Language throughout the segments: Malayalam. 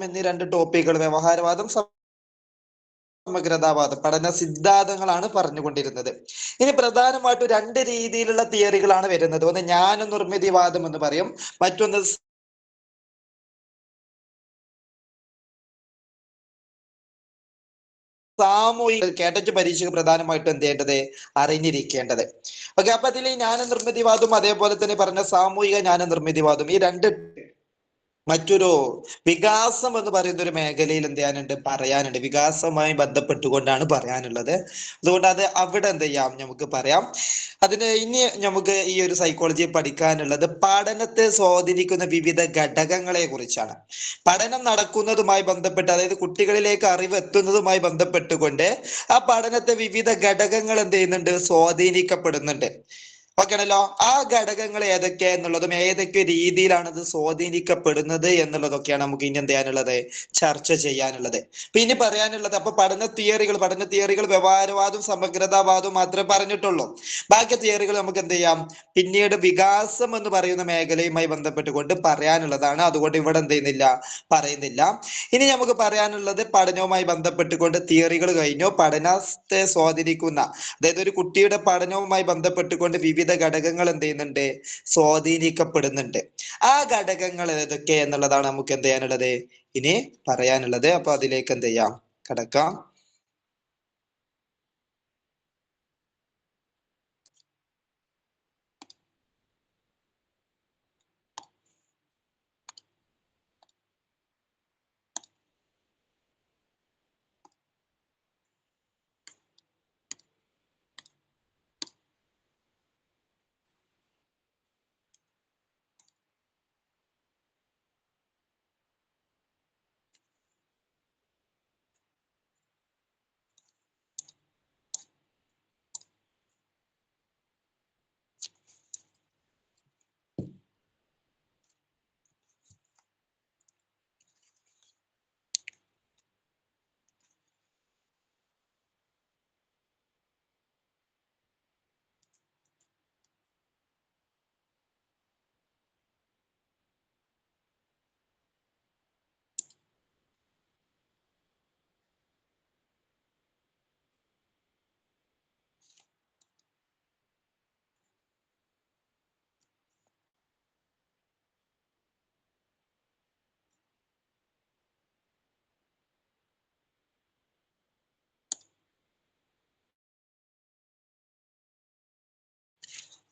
എന്നീ രണ്ട് ടോപ്പിക്കുകൾ, വ്യവഹാരവാദം, സമഗ്രതാവാദം, പഠന സിദ്ധാന്തങ്ങളാണ് പറഞ്ഞുകൊണ്ടിരുന്നത്. ഇനി പ്രധാനമായിട്ടും രണ്ട് രീതിയിലുള്ള തിയറികളാണ് വരുന്നത്. ഒന്ന് ജ്ഞാന നിർമ്മിതിവാദം എന്ന് പറയും, മറ്റൊന്ന് സാമൂഹിക. കേട്ടറ്റ് പരീക്ഷയ്ക്ക് പ്രധാനമായിട്ടും എന്ത് ചെയ്യേണ്ടത്, അറിഞ്ഞിരിക്കേണ്ടത്. ഓക്കെ, അപ്പൊ അതിൽ ജ്ഞാന നിർമ്മിതിവാദം അതേപോലെ തന്നെ പറഞ്ഞ സാമൂഹിക ജ്ഞാന നിർമ്മിതിവാദം, ഈ രണ്ട് മറ്റൊരു വികാസം എന്ന് പറയുന്ന ഒരു മേഖലയിൽ എന്ത് ചെയ്യാനുണ്ട്, പറയാനുണ്ട്. വികാസവുമായി ബന്ധപ്പെട്ടുകൊണ്ടാണ് പറയാനുള്ളത്. അതുകൊണ്ട് അത് അവിടെ എന്ത് ചെയ്യാം, നമുക്ക് പറയാം. അതിന് ഇനി നമുക്ക് ഈ ഒരു സൈക്കോളജി പഠിക്കാനുള്ളത് പഠനത്തെ സ്വാധീനിക്കുന്ന വിവിധ ഘടകങ്ങളെ കുറിച്ചാണ്. പഠനം നടക്കുന്നതുമായി ബന്ധപ്പെട്ട്, അതായത് കുട്ടികളിലേക്ക് അറിവ് എത്തുന്നതുമായി ബന്ധപ്പെട്ടുകൊണ്ട് ആ പഠനത്തെ വിവിധ ഘടകങ്ങൾ എന്ത് ചെയ്യുന്നുണ്ട്, സ്വാധീനിക്കപ്പെടുന്നുണ്ട്. ഓക്കെ ആണല്ലോ. ആ ഘടകങ്ങൾ ഏതൊക്കെ എന്നുള്ളതും ഏതൊക്കെ രീതിയിലാണ് ഇത് സ്വാധീനിക്കപ്പെടുന്നത് എന്നുള്ളതൊക്കെയാണ് നമുക്ക് ഇനി എന്ത് ചെയ്യാനുള്ളത്, ചർച്ച ചെയ്യാനുള്ളത്. പിന്നെ പറയാനുള്ളത്, അപ്പൊ പഠന തിയറികൾ വ്യവഹാരവാദവും സമഗ്രതാവാദവും മാത്രമേ പറഞ്ഞിട്ടുള്ളൂ. ബാക്കി തിയറികൾ നമുക്ക് എന്ത് ചെയ്യാം, പിന്നീട് വികാസം എന്ന് പറയുന്ന മേഖലയുമായി ബന്ധപ്പെട്ടുകൊണ്ട് പറയാനുള്ളതാണ്. അതുകൊണ്ട് ഇവിടെ എന്ത് ചെയ്യുന്നില്ല, പറയുന്നില്ല. ഇനി നമുക്ക് പറയാനുള്ളത് പഠനവുമായി ബന്ധപ്പെട്ടുകൊണ്ട് തിയറികൾ കഴിഞ്ഞു. പഠനത്തെ സ്വാധീനിക്കുന്ന, അതായത് ഒരു കുട്ടിയുടെ പഠനവുമായി ബന്ധപ്പെട്ടുകൊണ്ട് വിവിധ ഘടകങ്ങൾ എന്ത് ചെയ്യുന്നുണ്ട്, സ്വാധീനിക്കപ്പെടുന്നുണ്ട്. ആ ഘടകങ്ങൾ ഏതൊക്കെ എന്നുള്ളതാണ് നമുക്ക് എന്ത് ചെയ്യാനുള്ളത്, ഇനി പറയാനുള്ളത്. അപ്പൊ അതിലേക്ക് എന്ത് ചെയ്യാം, കടക്കാം.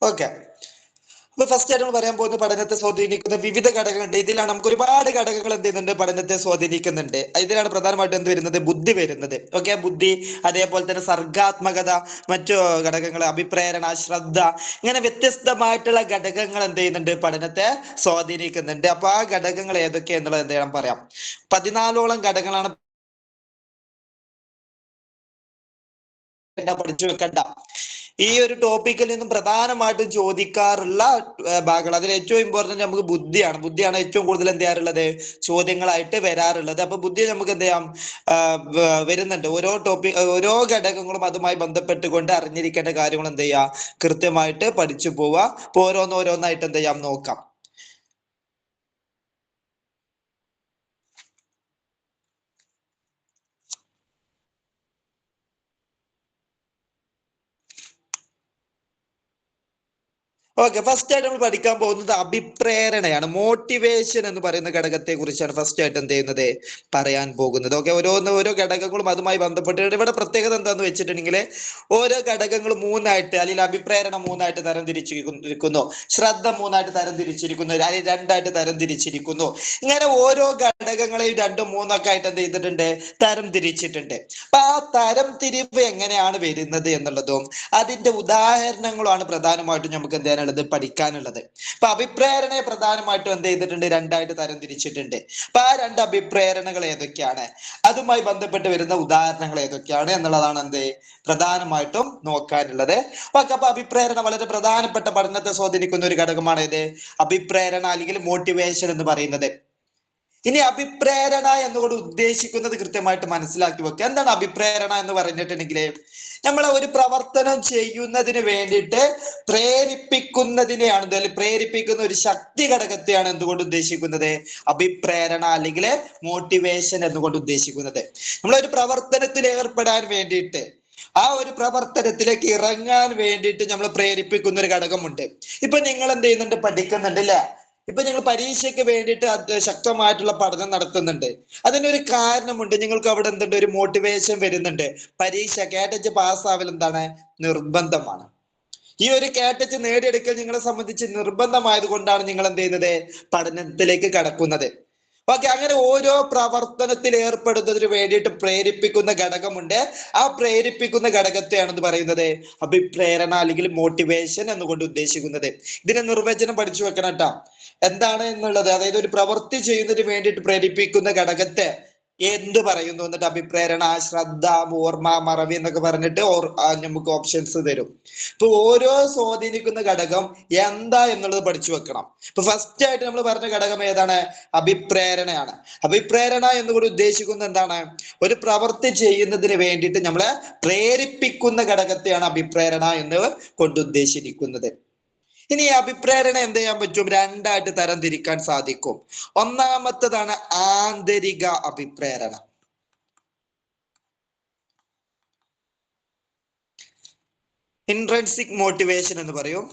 ഓക്കെ, അപ്പൊ ഫസ്റ്റ് ആയിട്ട് നമ്മൾ പറയാൻ പോകുന്ന പഠനത്തെ സ്വാധീനിക്കുന്ന വിവിധ ഘടകങ്ങളുണ്ട്. ഇതിലാണ് നമുക്ക് ഒരുപാട് ഘടകങ്ങൾ എന്ത് ചെയ്യുന്നുണ്ട്, പഠനത്തെ സ്വാധീനിക്കുന്നുണ്ട്. ഇതിലാണ് പ്രധാനമായിട്ടും എന്ത് വരുന്നത്, ബുദ്ധി വരുന്നത്. ഓക്കെ, ബുദ്ധി, അതേപോലെ തന്നെ സർഗാത്മകത, മറ്റു ഘടകങ്ങൾ, അഭിപ്രേരണ, ശ്രദ്ധ, ഇങ്ങനെ വ്യത്യസ്തമായിട്ടുള്ള ഘടകങ്ങൾ എന്ത് ചെയ്യുന്നുണ്ട്, പഠനത്തെ സ്വാധീനിക്കുന്നുണ്ട്. അപ്പൊ ആ ഘടകങ്ങൾ ഏതൊക്കെ എന്നുള്ളത് എന്ത് ചെയ്യണം, പറയാം. 14ഓളം ഘടകങ്ങളാണ് പഠിച്ചു വെക്കണ്ട. ഈ ഒരു ടോപ്പിക്കിൽ നിന്നും പ്രധാനമായിട്ടും ചോദിക്കാറുള്ള ഭാഗങ്ങൾ, അതിൽ ഏറ്റവും ഇമ്പോർട്ടന്റ് നമുക്ക് ബുദ്ധിയാണ് ഏറ്റവും കൂടുതൽ എന്ത് ചെയ്യാറുള്ളത്, ചോദ്യങ്ങളായിട്ട് വരാറുള്ളത്. അപ്പൊ ബുദ്ധി നമുക്ക് എന്ത് ചെയ്യാം, വരുന്നുണ്ട്. ഓരോ ഘടകങ്ങളും അതുമായി ബന്ധപ്പെട്ടുകൊണ്ട് അറിഞ്ഞിരിക്കേണ്ട കാര്യങ്ങൾ എന്ത് ചെയ്യുക, കൃത്യമായിട്ട് പഠിച്ചു പോവുക. അപ്പൊ ഓരോന്നായിട്ട് എന്ത് ചെയ്യാം, നോക്കാം. ഓക്കെ, ഫസ്റ്റ് ആയിട്ട് നമ്മൾ പഠിക്കാൻ പോകുന്നത് അഭിപ്രേരണയാണ്. മോട്ടിവേഷൻ എന്ന് പറയുന്ന ഘടകത്തെ കുറിച്ചാണ് ഫസ്റ്റ് ആയിട്ട് എന്ത് ചെയ്യുന്നത്, പറയാൻ പോകുന്നത്. ഓക്കെ, ഓരോ ഘടകങ്ങളും അതുമായി ബന്ധപ്പെട്ട് ഇവിടെ പ്രത്യേകത എന്താന്ന് വെച്ചിട്ടുണ്ടെങ്കിൽ, ഓരോ ഘടകങ്ങൾ മൂന്നായിട്ട്, അല്ലെങ്കിൽ അഭിപ്രേരണ മൂന്നായിട്ട് തരം തിരിച്ചിരിക്കുന്നു, ശ്രദ്ധ മൂന്നായിട്ട് തരം തിരിച്ചിരിക്കുന്നു, അല്ലെങ്കിൽ രണ്ടായിട്ട് തരം തിരിച്ചിരിക്കുന്നു. ഇങ്ങനെ ഓരോ ഘടകങ്ങളെയും രണ്ടും മൂന്നൊക്കെ ആയിട്ട് എന്ത് ചെയ്തിട്ടുണ്ട്, തരം തിരിച്ചിട്ടുണ്ട്. അപ്പൊ ആ തരം തിരിവ് എങ്ങനെയാണ് വരുന്നത് എന്നുള്ളതും അതിന്റെ ഉദാഹരണങ്ങളുമാണ് പ്രധാനമായിട്ടും നമുക്ക് എന്ത് ചെയ്യാനുള്ളത്, പഠിക്കാനുള്ളത്. അപ്പൊ അഭിപ്രേരണയെ പ്രധാനമായിട്ടും എന്ത് ചെയ്തിട്ടുണ്ട്, രണ്ടായിട്ട് തരം തിരിച്ചിട്ടുണ്ട്. അപ്പൊ ആ രണ്ട് അഭിപ്രേരണകൾ ഏതൊക്കെയാണ്, അതുമായി ബന്ധപ്പെട്ട് വരുന്ന ഉദാഹരണങ്ങൾ ഏതൊക്കെയാണ് എന്നുള്ളതാണ് എന്ത് പ്രധാനമായിട്ടും നോക്കാനുള്ളത്. ഓക്കെ, അപ്പൊ അഭിപ്രേരണ വളരെ പ്രധാനപ്പെട്ട പഠനത്തെ സ്വാധീനിക്കുന്ന ഒരു ഘടകമാണ് ഇത്, അഭിപ്രേരണ അല്ലെങ്കിൽ മോട്ടിവേഷൻ എന്ന് പറയുന്നത്. ഇനി അഭിപ്രേരണ എന്നുകൊണ്ട് ഉദ്ദേശിക്കുന്നത് കൃത്യമായിട്ട് മനസ്സിലാക്കി വെക്കുക. എന്താണ് അഭിപ്രേരണ എന്ന് പറഞ്ഞിട്ടുണ്ടെങ്കിൽ, നമ്മളെ ഒരു പ്രവർത്തനം ചെയ്യുന്നതിന് വേണ്ടിയിട്ട് പ്രേരിപ്പിക്കുന്നതിനെയാണ്, അല്ലെങ്കിൽ പ്രേരിപ്പിക്കുന്ന ഒരു ശക്തി ഘടകത്തെയാണ് എന്തുകൊണ്ട് ഉദ്ദേശിക്കുന്നത്? അഭിപ്രേരണ അല്ലെങ്കിൽ മോട്ടിവേഷൻ എന്നുകൊണ്ട് ഉദ്ദേശിക്കുന്നത്. നമ്മളൊരു പ്രവർത്തനത്തിൽ ഏർപ്പെടാൻ വേണ്ടിയിട്ട്, ആ ഒരു പ്രവർത്തനത്തിലേക്ക് ഇറങ്ങാൻ വേണ്ടിയിട്ട് നമ്മൾ പ്രേരിപ്പിക്കുന്ന ഒരു ഘടകമുണ്ട്. ഇപ്പൊ നിങ്ങൾ എന്ത് ചെയ്യുന്നുണ്ട്? പഠിക്കുന്നുണ്ട് അല്ലെ? ഇപ്പൊ നിങ്ങൾ പരീക്ഷയ്ക്ക് വേണ്ടിയിട്ട് ശക്തമായിട്ടുള്ള പഠനം നടത്തുന്നുണ്ട്. അതിനൊരു കാരണമുണ്ട്. നിങ്ങൾക്ക് അവിടെ എന്തുണ്ട്? ഒരു മോട്ടിവേഷൻ വരുന്നുണ്ട്. പരീക്ഷ കേട്ടച്ച് പാസ്സാവൽ എന്താണ്? നിർബന്ധമാണ്. ഈ ഒരു കേട്ടച്ച് നേടിയെടുക്കൽ നിങ്ങളെ സംബന്ധിച്ച് നിർബന്ധമായത് കൊണ്ടാണ് നിങ്ങൾ എന്ത് ചെയ്യുന്നത്? പഠനത്തിലേക്ക് കടക്കുന്നത്. ഓക്കെ, അങ്ങനെ ഓരോ പ്രവർത്തനത്തിൽ ഏർപ്പെടുന്നതിന് വേണ്ടിയിട്ട് പ്രേരിപ്പിക്കുന്ന ഘടകമുണ്ട്. ആ പ്രേരിപ്പിക്കുന്ന ഘടകത്തെയാണെന്ന് പറയുന്നത് അഭിപ്രേരണ അല്ലെങ്കിൽ മോട്ടിവേഷൻ എന്നുകൊണ്ട് ഉദ്ദേശിക്കുന്നത്. ഇതിന്റെ നിർവചനം പഠിച്ചു വെക്കണം കേട്ടോ, എന്താണ് എന്നുള്ളത്. അതായത് ഒരു പ്രവൃത്തി ചെയ്യുന്നതിന് വേണ്ടിയിട്ട് പ്രേരിപ്പിക്കുന്ന ഘടകത്തെ എന്ത് പറയുന്നു എന്നിട്ട് അഭിപ്രേരണ, ശ്രദ്ധ, ഓർമ്മ, മറവി എന്നൊക്കെ പറഞ്ഞിട്ട് നമുക്ക് ഓപ്ഷൻസ് തരും. ഇപ്പൊ ഓരോ സ്വാധീനിക്കുന്ന ഘടകം എന്താ എന്നുള്ളത് പഠിച്ചു വെക്കണം. ഇപ്പൊ ഫസ്റ്റ് ആയിട്ട് നമ്മൾ പറഞ്ഞ ഘടകം ഏതാണ്? അഭിപ്രേരണയാണ്. അഭിപ്രേരണ എന്നുകൂടി ഉദ്ദേശിക്കുന്നത് എന്താണ്? ഒരു പ്രവൃത്തി ചെയ്യുന്നതിന് വേണ്ടിയിട്ട് നമ്മളെ പ്രേരിപ്പിക്കുന്ന ഘടകത്തെയാണ് അഭിപ്രേരണ എന്ന് കൊണ്ട് ഉദ്ദേശിക്കുന്നത്. ഇനി അഭിപ്രേരണ എന്ത് ചെയ്യാൻ പറ്റും? രണ്ടായിട്ട് തരം തിരിക്കാൻ സാധിക്കും. ഒന്നാമത്തതാണ് ആന്തരിക അഭിപ്രേരണ. ഇൻട്രിൻസിക് മോട്ടിവേഷൻ എന്ന് പറയും.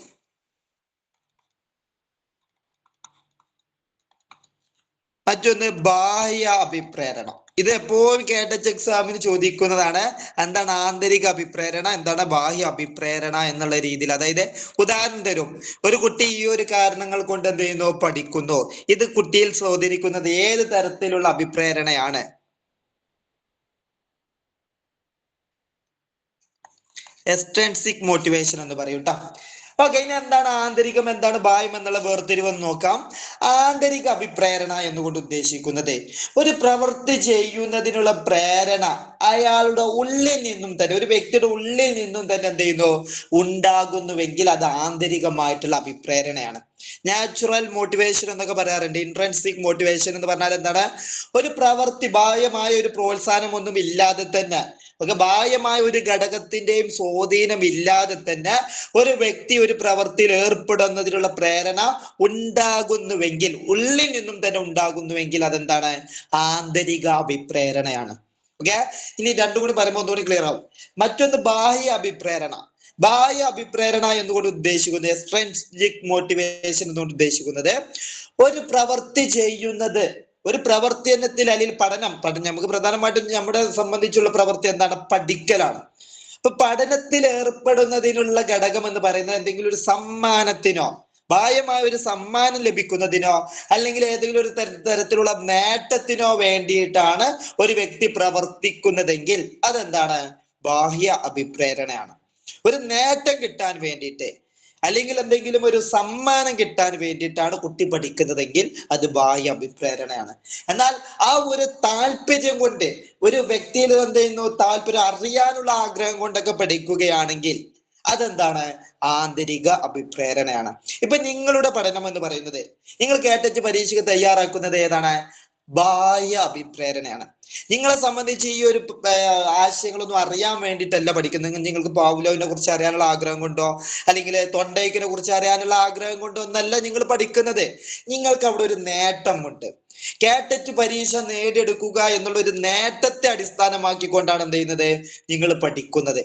മറ്റൊന്ന് ബാഹ്യ അഭിപ്രേരണം. ഇത് എപ്പോഴും കേട്ടച്ച് എക്സാമിന് ചോദിക്കുന്നതാണ്. എന്താണ് ആന്തരിക അഭിപ്രേരണ, എന്താണ് ബാഹ്യ അഭിപ്രേരണ എന്നുള്ള രീതിയിൽ. അതായത് ഉദാഹരണം തരും. ഒരു കുട്ടി ഈ ഒരു കാരണങ്ങൾ കൊണ്ട് എന്ത് ചെയ്യുന്നു? പഠിക്കുന്നു. ഇത് കുട്ടിയിൽ സ്വാധീനിക്കുന്നത് ഏത് തരത്തിലുള്ള അഭിപ്രേരണയാണ്? എക്സ്ട്രിൻസിക് മോട്ടിവേഷൻ എന്ന് പറയും ട്ടോ. ഓക്കെ, ഇനി എന്താണ് ആന്തരികം, എന്താണ് ബാഹ്യം എന്നുള്ള വേർതിരിവ് നോക്കാം. ആന്തരിക അഭിപ്രേരണ എന്നുകൊണ്ട് ഉദ്ദേശിക്കുന്നത് ഒരു പ്രവൃത്തി ചെയ്യുന്നതിനുള്ള പ്രേരണ അയാളുടെ ഉള്ളിൽ നിന്നും തന്നെ, ഒരു വ്യക്തിയുടെ ഉള്ളിൽ നിന്നും തന്നെ എന്ത് ചെയ്യുന്നു? ഉണ്ടാകുന്നുവെങ്കിൽ അത് ആന്തരികമായിട്ടുള്ള അഭിപ്രേരണയാണ്. നാച്ചുറൽ മോട്ടിവേഷൻ എന്നൊക്കെ പറയാറുണ്ട്. ഇൻട്രിൻസിക് മോട്ടിവേഷൻ എന്ന് പറഞ്ഞാൽ എന്താണ്? ഒരു പ്രവൃത്തി ബാഹ്യമായ ഒരു പ്രോത്സാഹനം ഒന്നും ഇല്ലാതെ തന്നെ, ബാഹ്യമായ ഒരു ഘടകത്തിന്റെയും സ്വാധീനം ഇല്ലാതെ തന്നെ ഒരു വ്യക്തി ഒരു പ്രവൃത്തിയിൽ ഏർപ്പെടുന്നതിനുള്ള പ്രേരണ ഉണ്ടാകുന്നുവെങ്കിൽ, ഉള്ളിൽ നിന്നും തന്നെ ഉണ്ടാകുന്നുവെങ്കിൽ അതെന്താണ്? ആന്തരിക അഭിപ്രേരണയാണ്. ഓക്കെ, ഇനി രണ്ടും കൂടി പറയുമ്പോൾ ഒന്നുകൂടി ക്ലിയർ ആവും. മറ്റൊന്ന് ബാഹ്യ അഭിപ്രേരണ. ബാഹ്യ അഭിപ്രേരണ എന്നുകൊണ്ട് ഉദ്ദേശിക്കുന്നത്, എക്സ്ട്രിൻസിക് മോട്ടിവേഷൻ എന്നുകൊണ്ട് ഉദ്ദേശിക്കുന്നത് ഒരു പ്രവൃത്തി ചെയ്യുന്നത്, ഒരു പ്രവർത്തനത്തിൽ അല്ലെങ്കിൽ പഠനം നമുക്ക് പ്രധാനമായിട്ടും നമ്മുടെ സംബന്ധിച്ചുള്ള പ്രവൃത്തി എന്താണ്? പഠിക്കലാണ്. അപ്പൊ പഠനത്തിൽ ഏർപ്പെടുന്നതിനുള്ള ഘടകം എന്ന് പറയുന്നത് എന്തെങ്കിലും ഒരു സമ്മാനത്തിനോ, ബാഹ്യമായ ഒരു സമ്മാനം ലഭിക്കുന്നതിനോ, അല്ലെങ്കിൽ ഏതെങ്കിലും ഒരു തരത്തിലുള്ള നേട്ടത്തിനോ വേണ്ടിയിട്ടാണ് ഒരു വ്യക്തി പ്രവർത്തിക്കുന്നതെങ്കിൽ അതെന്താണ്? ബാഹ്യ അഭിപ്രേരണയാണ്. ഒരു നേട്ടം കിട്ടാൻ വേണ്ടിയിട്ട്, അല്ലെങ്കിൽ എന്തെങ്കിലും ഒരു സമ്മാനം കിട്ടാൻ വേണ്ടിയിട്ടാണ് കുട്ടി പഠിക്കുന്നതെങ്കിൽ അത് ബാഹ്യ അഭിപ്രേരണയാണ്. എന്നാൽ ആ ഒരു താല്പര്യം കൊണ്ട് ഒരു വ്യക്തിയിൽ എന്ത് ചെയ്യുന്നു? താല്പര്യം, അറിയാനുള്ള ആഗ്രഹം കൊണ്ടൊക്കെ പഠിക്കുകയാണെങ്കിൽ അതെന്താണ്? ആന്തരിക അഭിപ്രേരണയാണ്. ഇപ്പൊ നിങ്ങളുടെ പഠനം എന്ന് പറയുന്നത്, നിങ്ങൾ കേട്ടച്ച് പരീക്ഷയ്ക്ക് തയ്യാറാക്കുന്നത് ഏതാണ്? ബാഹ്യ അഭിപ്രേരണയാണ്. നിങ്ങളെ സംബന്ധിച്ച് ഈ ഒരു ആശയങ്ങളൊന്നും അറിയാൻ വേണ്ടിയിട്ടല്ല പഠിക്കുന്നത്. നിങ്ങൾക്ക് പാവുലോവിനെ കുറിച്ച് അറിയാനുള്ള ആഗ്രഹം കൊണ്ടോ, അല്ലെങ്കിൽ തൊണ്ടയ്ക്കിനെ കുറിച്ച് അറിയാനുള്ള ആഗ്രഹം കൊണ്ടോ ഒന്നല്ല നിങ്ങൾ പഠിക്കുന്നത്. നിങ്ങൾക്ക് അവിടെ ഒരു നേട്ടമുണ്ട്. കേട്ടറ്റ് പരീക്ഷ നേടിയെടുക്കുക എന്നുള്ള ഒരു നേട്ടത്തെ അടിസ്ഥാനമാക്കിക്കൊണ്ടാണ് എന്ത് ചെയ്യുന്നത്? നിങ്ങൾ പഠിക്കുന്നത്.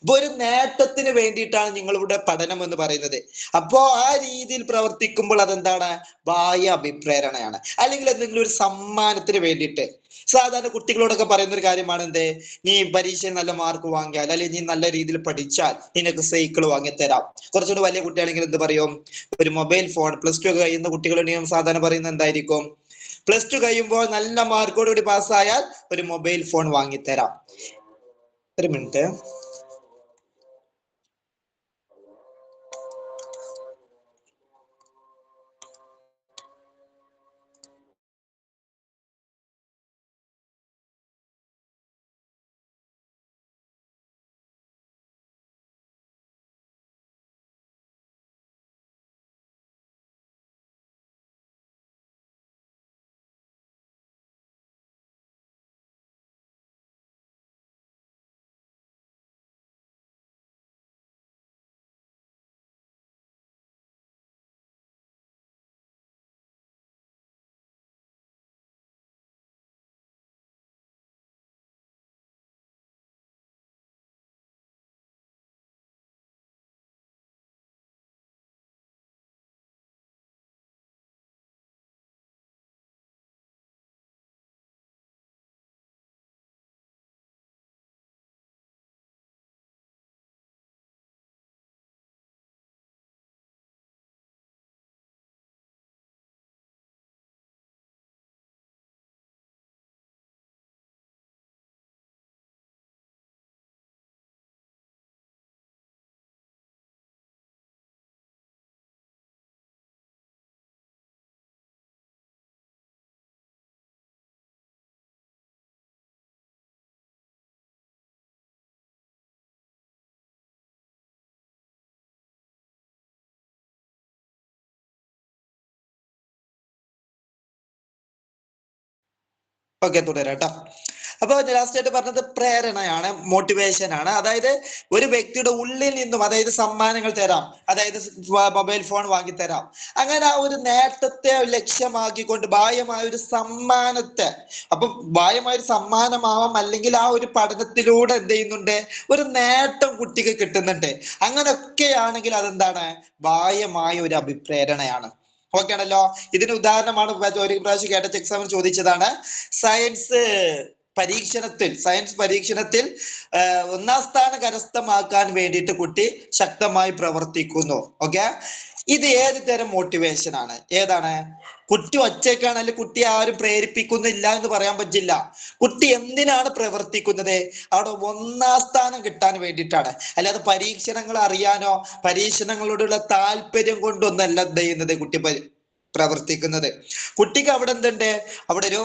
അപ്പൊ ഒരു നേട്ടത്തിന് വേണ്ടിയിട്ടാണ് നിങ്ങളുടെ പഠനം എന്ന് പറയുന്നത്. അപ്പോ ആ രീതിയിൽ പ്രവർത്തിക്കുമ്പോൾ അതെന്താണ്? ബാഹ്യ അഭിപ്രേരണയാണ്. അല്ലെങ്കിൽ എന്തെങ്കിലും ഒരു സമ്മാനത്തിന് വേണ്ടിയിട്ട്, സാധാരണ കുട്ടികളോടൊക്കെ പറയുന്ന ഒരു കാര്യമാണ് എന്ത്? നീ പരീക്ഷയിൽ നല്ല മാർക്ക് വാങ്ങിയാൽ, അല്ലെങ്കിൽ നീ നല്ല രീതിയിൽ പഠിച്ചാൽ നിനക്ക് സൈക്കിൾ വാങ്ങിത്തരാം. കുറച്ചുകൂടി വലിയ കുട്ടിയാണെങ്കിൽ എന്ത് പറയും? ഒരു മൊബൈൽ ഫോൺ. പ്ലസ് ടു കഴിയുന്ന കുട്ടികളുടെ സാധാരണ പറയുന്നത് എന്തായിരിക്കും? പ്ലസ് ടു കഴിയുമ്പോൾ നല്ല മാർക്കോടുകൂടി പാസ്സായാൽ ഒരു മൊബൈൽ ഫോൺ വാങ്ങിത്തരാം. ഒരു മിനിറ്റ്. ഓക്കെ, തുടരാം കേട്ടോ. അപ്പൊ ലാസ്റ്റ് ആയിട്ട് പറഞ്ഞത് പ്രേരണയാണ്, മോട്ടിവേഷൻ ആണ്. അതായത് ഒരു വ്യക്തിയുടെ ഉള്ളിൽ നിന്നും, അതായത് സമ്മാനങ്ങൾ തരാം, അതായത് മൊബൈൽ ഫോൺ വാങ്ങിത്തരാം, അങ്ങനെ ആ ഒരു നേട്ടത്തെ ലക്ഷ്യമാക്കിക്കൊണ്ട് ബാഹ്യമായ ഒരു സമ്മാനത്തെ, അപ്പൊ ബാഹ്യമായ ഒരു സമ്മാനമാവാം, അല്ലെങ്കിൽ ആ ഒരു പഠനത്തിലൂടെ എന്ത് ചെയ്യുന്നുണ്ട്, ഒരു നേട്ടം കുട്ടിക്ക് കിട്ടുന്നുണ്ട്. അങ്ങനെയൊക്കെയാണെങ്കിൽ അതെന്താണ്, ബാഹ്യമായ ഒരു അഭിപ്രേരണയാണ്. ഓക്കെ ആണല്ലോ. ഇതിന് ഉദാഹരണമാണ് ഒരു പ്രാവശ്യം കേട്ട എക്സാമിന് ചോദിച്ചതാണ്. സയൻസ് പരീക്ഷണത്തിൽ 1ാം സ്ഥാനം കരസ്ഥമാക്കാൻ വേണ്ടിയിട്ട് കുട്ടി ശക്തമായി പ്രവർത്തിക്കുന്നു. ഓക്കെ, ഇത് ഏത് തരം മോട്ടിവേഷൻ ആണ്? ഏതാണ്? കുട്ടി ഒറ്റയ്ക്കാണ്, അല്ലെങ്കിൽ കുട്ടി ആരും പ്രേരിപ്പിക്കുന്നില്ല എന്ന് പറയാൻ പറ്റില്ല. കുട്ടി എന്തിനാണ് പ്രവർത്തിക്കുന്നത്? അവിടെ 1ാം സ്ഥാനം കിട്ടാൻ വേണ്ടിയിട്ടാണ്. അല്ലാതെ പരീക്ഷണങ്ങൾ അറിയാനോ പരീക്ഷണങ്ങളോടുള്ള താല്പര്യം കൊണ്ടൊന്നല്ല എന്ത് ചെയ്യുന്നത് കുട്ടി പ്രവർത്തിക്കുന്നത്. കുട്ടിക്ക് അവിടെ എന്തുണ്ട്? അവിടെ ഒരു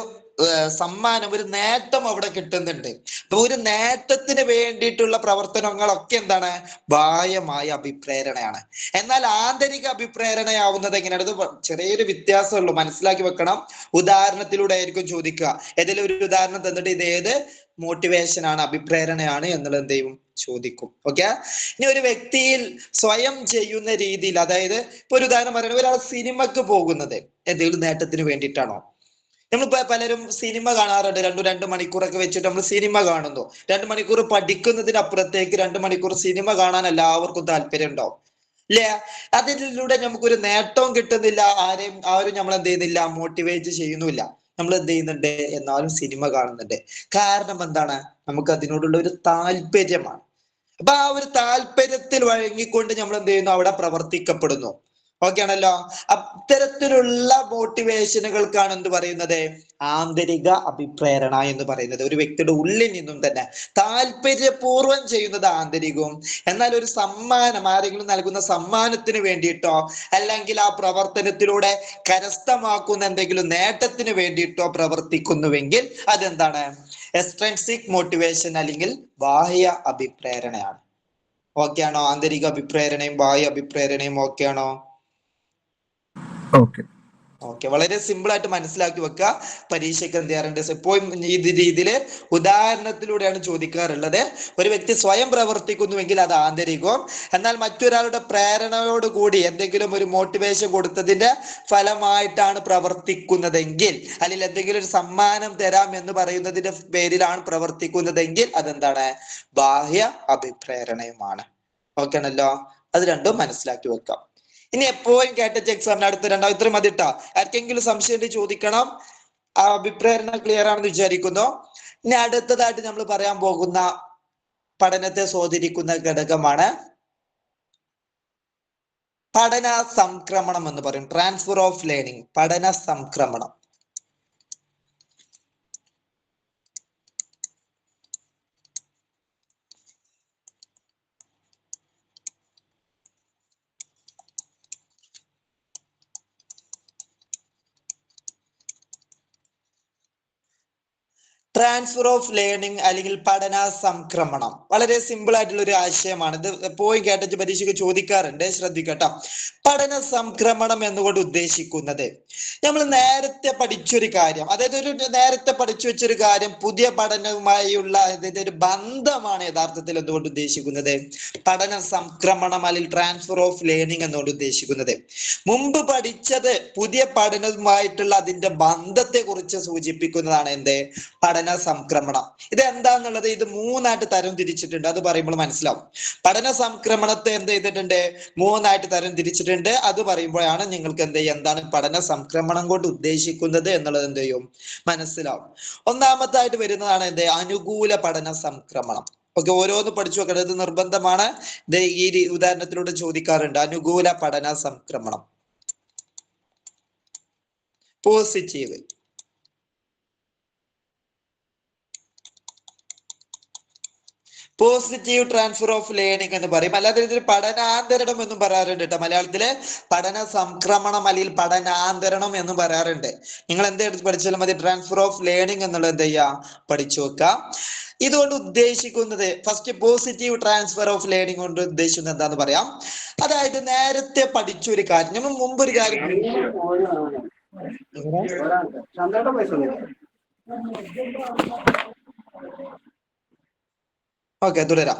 സമ്മാനം, ഒരു നേട്ടം അവിടെ കിട്ടുന്നുണ്ട്. അപ്പൊ ഒരു നേട്ടത്തിന് വേണ്ടിയിട്ടുള്ള പ്രവർത്തനങ്ങളൊക്കെ എന്താണ്? ബാഹ്യമായ അഭിപ്രേരണയാണ്. എന്നാൽ ആന്തരിക അഭിപ്രേരണയാവുന്നത് എങ്ങനെയാണ്? ഇത് ചെറിയൊരു വ്യത്യാസമുള്ളൂ, മനസ്സിലാക്കി വെക്കണം. ഉദാഹരണത്തിലൂടെ ആയിരിക്കും ചോദിക്കുക. ഏതെങ്കിലും ഒരു ഉദാഹരണം തന്നിട്ട് ഇത് ഏത് മോട്ടിവേഷൻ ആണ്, അഭിപ്രേരണയാണ് എന്നുള്ളത് എന്ത് ചെയ്യും, ചോദിക്കും. ഓക്കെ, ഇനി ഒരു വ്യക്തിയിൽ സ്വയം ചെയ്യുന്ന രീതിയിൽ, അതായത് ഇപ്പൊ ഒരു ഉദാഹരണം പറയുന്നത്, ഒരാൾ സിനിമക്ക് പോകുന്നത് എന്തെങ്കിലും നേട്ടത്തിന് വേണ്ടിയിട്ടാണോ? നമ്മൾ പലരും സിനിമ കാണാറുണ്ട്. 2 മണിക്കൂറൊക്കെ വെച്ചിട്ട് നമ്മൾ സിനിമ കാണുന്നു. 2 മണിക്കൂർ പഠിക്കുന്നതിനപ്പുറത്തേക്ക് 2 മണിക്കൂർ സിനിമ കാണാൻ എല്ലാവർക്കും താല്പര്യം ഉണ്ടാവും, ഇല്ലേ? അതിലൂടെ നമുക്കൊരു നേട്ടവും കിട്ടുന്നില്ല, ആരും നമ്മൾ എന്ത് ചെയ്യുന്നില്ല, മോട്ടിവേറ്റ് ചെയ്യുന്നില്ല. നമ്മൾ എന്ത് ചെയ്യുന്നുണ്ട്, എന്നാലും സിനിമ കാണുന്നുണ്ട്. കാരണം എന്താണ്? നമുക്ക് അതിനോടുള്ള ഒരു താല്പര്യമാണ്. അപ്പൊ ആ ഒരു താല്പര്യത്തിൽ വഴങ്ങിക്കൊണ്ട് നമ്മൾ എന്ത് ചെയ്യുന്നു, അവിടെ പ്രവർത്തിക്കപ്പെടുന്നു. ഓക്കെ ആണല്ലോ. അത്തരത്തിലുള്ള മോട്ടിവേഷനുകൾക്കാണ് എന്ത് പറയുന്നത്, ആന്തരിക അഭിപ്രേരണ എന്ന് പറയുന്നത്. ഒരു വ്യക്തിയുടെ ഉള്ളിൽ നിന്നും തന്നെ താല്പര്യപൂർവ്വം ചെയ്യുന്നത് ആന്തരികവും, എന്നാൽ ഒരു സമ്മാനം, ആരെങ്കിലും നൽകുന്ന സമ്മാനത്തിന് വേണ്ടിയിട്ടോ അല്ലെങ്കിൽ ആ പ്രവർത്തനത്തിലൂടെ കരസ്ഥമാക്കുന്ന എന്തെങ്കിലും നേട്ടത്തിന് വേണ്ടിയിട്ടോ പ്രവർത്തിക്കുന്നുവെങ്കിൽ അതെന്താണ്, എക്സ്ട്രിൻസിക് മോട്ടിവേഷൻ അല്ലെങ്കിൽ ബാഹ്യ അഭിപ്രേരണയാണ്. ഓക്കെ ആണോ? ആന്തരിക അഭിപ്രേരണയും ബാഹ്യ അഭിപ്രേരണയും ഓക്കെ ആണോ? ഓക്കെ, വളരെ സിമ്പിൾ ആയിട്ട് മനസ്സിലാക്കി വെക്കുക. പരീക്ഷയ്ക്ക് എന്ത് ചെയ്യാറുണ്ട്, എപ്പോഴും ഈ രീതിയിൽ ഉദാഹരണത്തിലൂടെയാണ് ചോദിക്കാറുള്ളത്. ഒരു വ്യക്തി സ്വയം പ്രവർത്തിക്കുന്നുവെങ്കിൽ അത് ആന്തരികവും, എന്നാൽ മറ്റൊരാളുടെ പ്രേരണയോട് കൂടി എന്തെങ്കിലും ഒരു മോട്ടിവേഷൻ കൊടുത്തതിന്റെ ഫലമായിട്ടാണ് പ്രവർത്തിക്കുന്നതെങ്കിൽ, അല്ലെങ്കിൽ എന്തെങ്കിലും ഒരു സമ്മാനം തരാം എന്ന് പറയുന്നതിന്റെ പേരിലാണ് പ്രവർത്തിക്കുന്നതെങ്കിൽ അതെന്താണ്, ബാഹ്യ അഭിപ്രേരണയുമാണ്. ഓക്കെ ആണല്ലോ. അത് രണ്ടും മനസ്സിലാക്കി വെക്കാം. ഇനി എപ്പോഴും കേട്ട എക്സാമിന് അടുത്ത 2 ഇത്ര മതിട്ടാ. ആർക്കെങ്കിലും സംശയം ചോദിക്കണം. ആ അഭിപ്രേരണ ക്ലിയർ ആണെന്ന് വിചാരിക്കുന്നു. ഇനി അടുത്തതായിട്ട് നമ്മൾ പറയാൻ പോകുന്ന പഠനത്തെ സ്വാധീനിക്കുന്ന ഘടകമാണ് പഠന സംക്രമണം എന്ന് പറയും. ട്രാൻസ്ഫർ ഓഫ് ലേണിംഗ്, പഠന സംക്രമണം. ട്രാൻസ്ഫർ ഓഫ് ലേണിംഗ് അല്ലെങ്കിൽ പഠന സംക്രമണം വളരെ സിമ്പിൾ ആയിട്ടുള്ള ഒരു ആശയമാണ്. ഇത് എപ്പോഴും കേട്ട പരീക്ഷയ്ക്ക് ചോദിക്കാറുണ്ട്, ശ്രദ്ധിക്കട്ടോ. പഠന സംക്രമണം എന്നുകൊണ്ട് ഉദ്ദേശിക്കുന്നത്, നമ്മൾ നേരത്തെ പഠിച്ചൊരു കാര്യം, അതായത് നേരത്തെ പഠിച്ചു വെച്ചൊരു കാര്യം പുതിയ പഠനവുമായുള്ള അതായത് ഒരു ബന്ധമാണ് യഥാർത്ഥത്തിൽ എന്തുകൊണ്ട് ഉദ്ദേശിക്കുന്നത്, പഠന സംക്രമണം അല്ലെങ്കിൽ ട്രാൻസ്ഫർ ഓഫ് ലേണിംഗ് എന്നുകൊണ്ട് ഉദ്ദേശിക്കുന്നത്. മുമ്പ് പഠിച്ചത് പുതിയ പഠനവുമായിട്ടുള്ള അതിന്റെ ബന്ധത്തെ കുറിച്ച് സൂചിപ്പിക്കുന്നതാണ് എന്ത്, പഠന സംക്രമണം. ഇത് എന്താന്നുള്ളത് ഇത് 3ആയിട്ട് തരം തിരിച്ചിട്ടുണ്ട്. അത് പറയുമ്പോൾ മനസ്സിലാവും. പഠന സംക്രമണത്തെ എന്ത് ചെയ്തിട്ടുണ്ട്, 3ആയിട്ട് തരം തിരിച്ചിട്ടുണ്ട്. അത് പറയുമ്പോഴാണ് നിങ്ങൾക്ക് എന്താണ് പഠന സംക്രമണം കൊണ്ട് ഉദ്ദേശിക്കുന്നത് എന്നുള്ളത് എന്ത് ചെയ്യും, മനസ്സിലാവും. ഒന്നാമത്തായിട്ട് വരുന്നതാണ് എന്ത്, അനുകൂല പഠന സംക്രമണം. ഓക്കെ, ഓരോന്ന് പഠിച്ചു വെക്കേണ്ടത് നിർബന്ധമാണ്. ഇത് ഈ ഉദാഹരണത്തിലൂടെ ചോദിക്കാറുണ്ട്. അനുകൂല പഠന സംക്രമണം, positive. Positive transfer of learning എന്ന് പറയും. അല്ലാതെ ഇതിൽ പഠനാന്തരണം എന്നും പറയാറുണ്ട് കേട്ടോ. മലയാളത്തില് പഠന സംക്രമണം അല്ലെങ്കിൽ പഠനാന്തരണം എന്നും പറയാറുണ്ട്. നിങ്ങൾ എന്ത് എടുത്ത് പഠിച്ചാലും മതി, ട്രാൻസ്ഫർ ഓഫ് ലേണിംഗ് എന്നുള്ളത് എന്ത് ചെയ്യാ, പഠിച്ചു വെക്കാം. ഇതുകൊണ്ട് ഉദ്ദേശിക്കുന്നത് first positive transfer of learning കൊണ്ട് ഉദ്ദേശിക്കുന്നത് എന്താന്ന് പറയാം. അതായത് നേരത്തെ പഠിച്ചൊരു കാര്യം, നമ്മൾ മുമ്പൊരു കാര്യം ഓക്കെ, തുടരാം.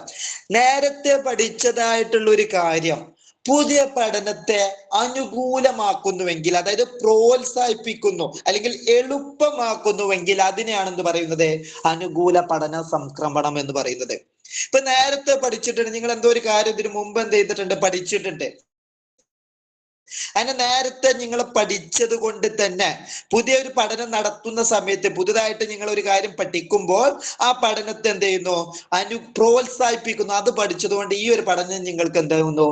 നേരത്തെ പഠിച്ചതായിട്ടുള്ള ഒരു കാര്യം പുതിയ പഠനത്തെ അനുകൂലമാക്കുന്നുവെങ്കിൽ, അതായത് പ്രോത്സാഹിപ്പിക്കുന്നു അല്ലെങ്കിൽ എളുപ്പമാക്കുന്നുവെങ്കിൽ അതിനെയാണ് എന്ത് പറയുന്നത്? അനുകൂല പഠന സംക്രമണം എന്ന് പറയുന്നത്. ഇപ്പൊ നേരത്തെ പഠിച്ചിട്ടുണ്ട്, നിങ്ങൾ എന്തോ ഒരു കാര്യം ഇതിനു മുമ്പ് എന്ത് ചെയ്തിട്ടുണ്ട്? പഠിച്ചിട്ടുണ്ട്. അങ്ങനെ നേരത്തെ നിങ്ങൾ പഠിച്ചത് കൊണ്ട് തന്നെ പുതിയൊരു പഠനം നടത്തുന്ന സമയത്ത് പുതുതായിട്ട് നിങ്ങൾ ഒരു കാര്യം പഠിക്കുമ്പോൾ ആ പഠനത്തെ എന്ത് ചെയ്യുന്നു? പ്രോത്സാഹിപ്പിക്കുന്നു. അത് പഠിച്ചത് കൊണ്ട് ഈ ഒരു പഠനം നിങ്ങൾക്ക് എന്താകുന്നു?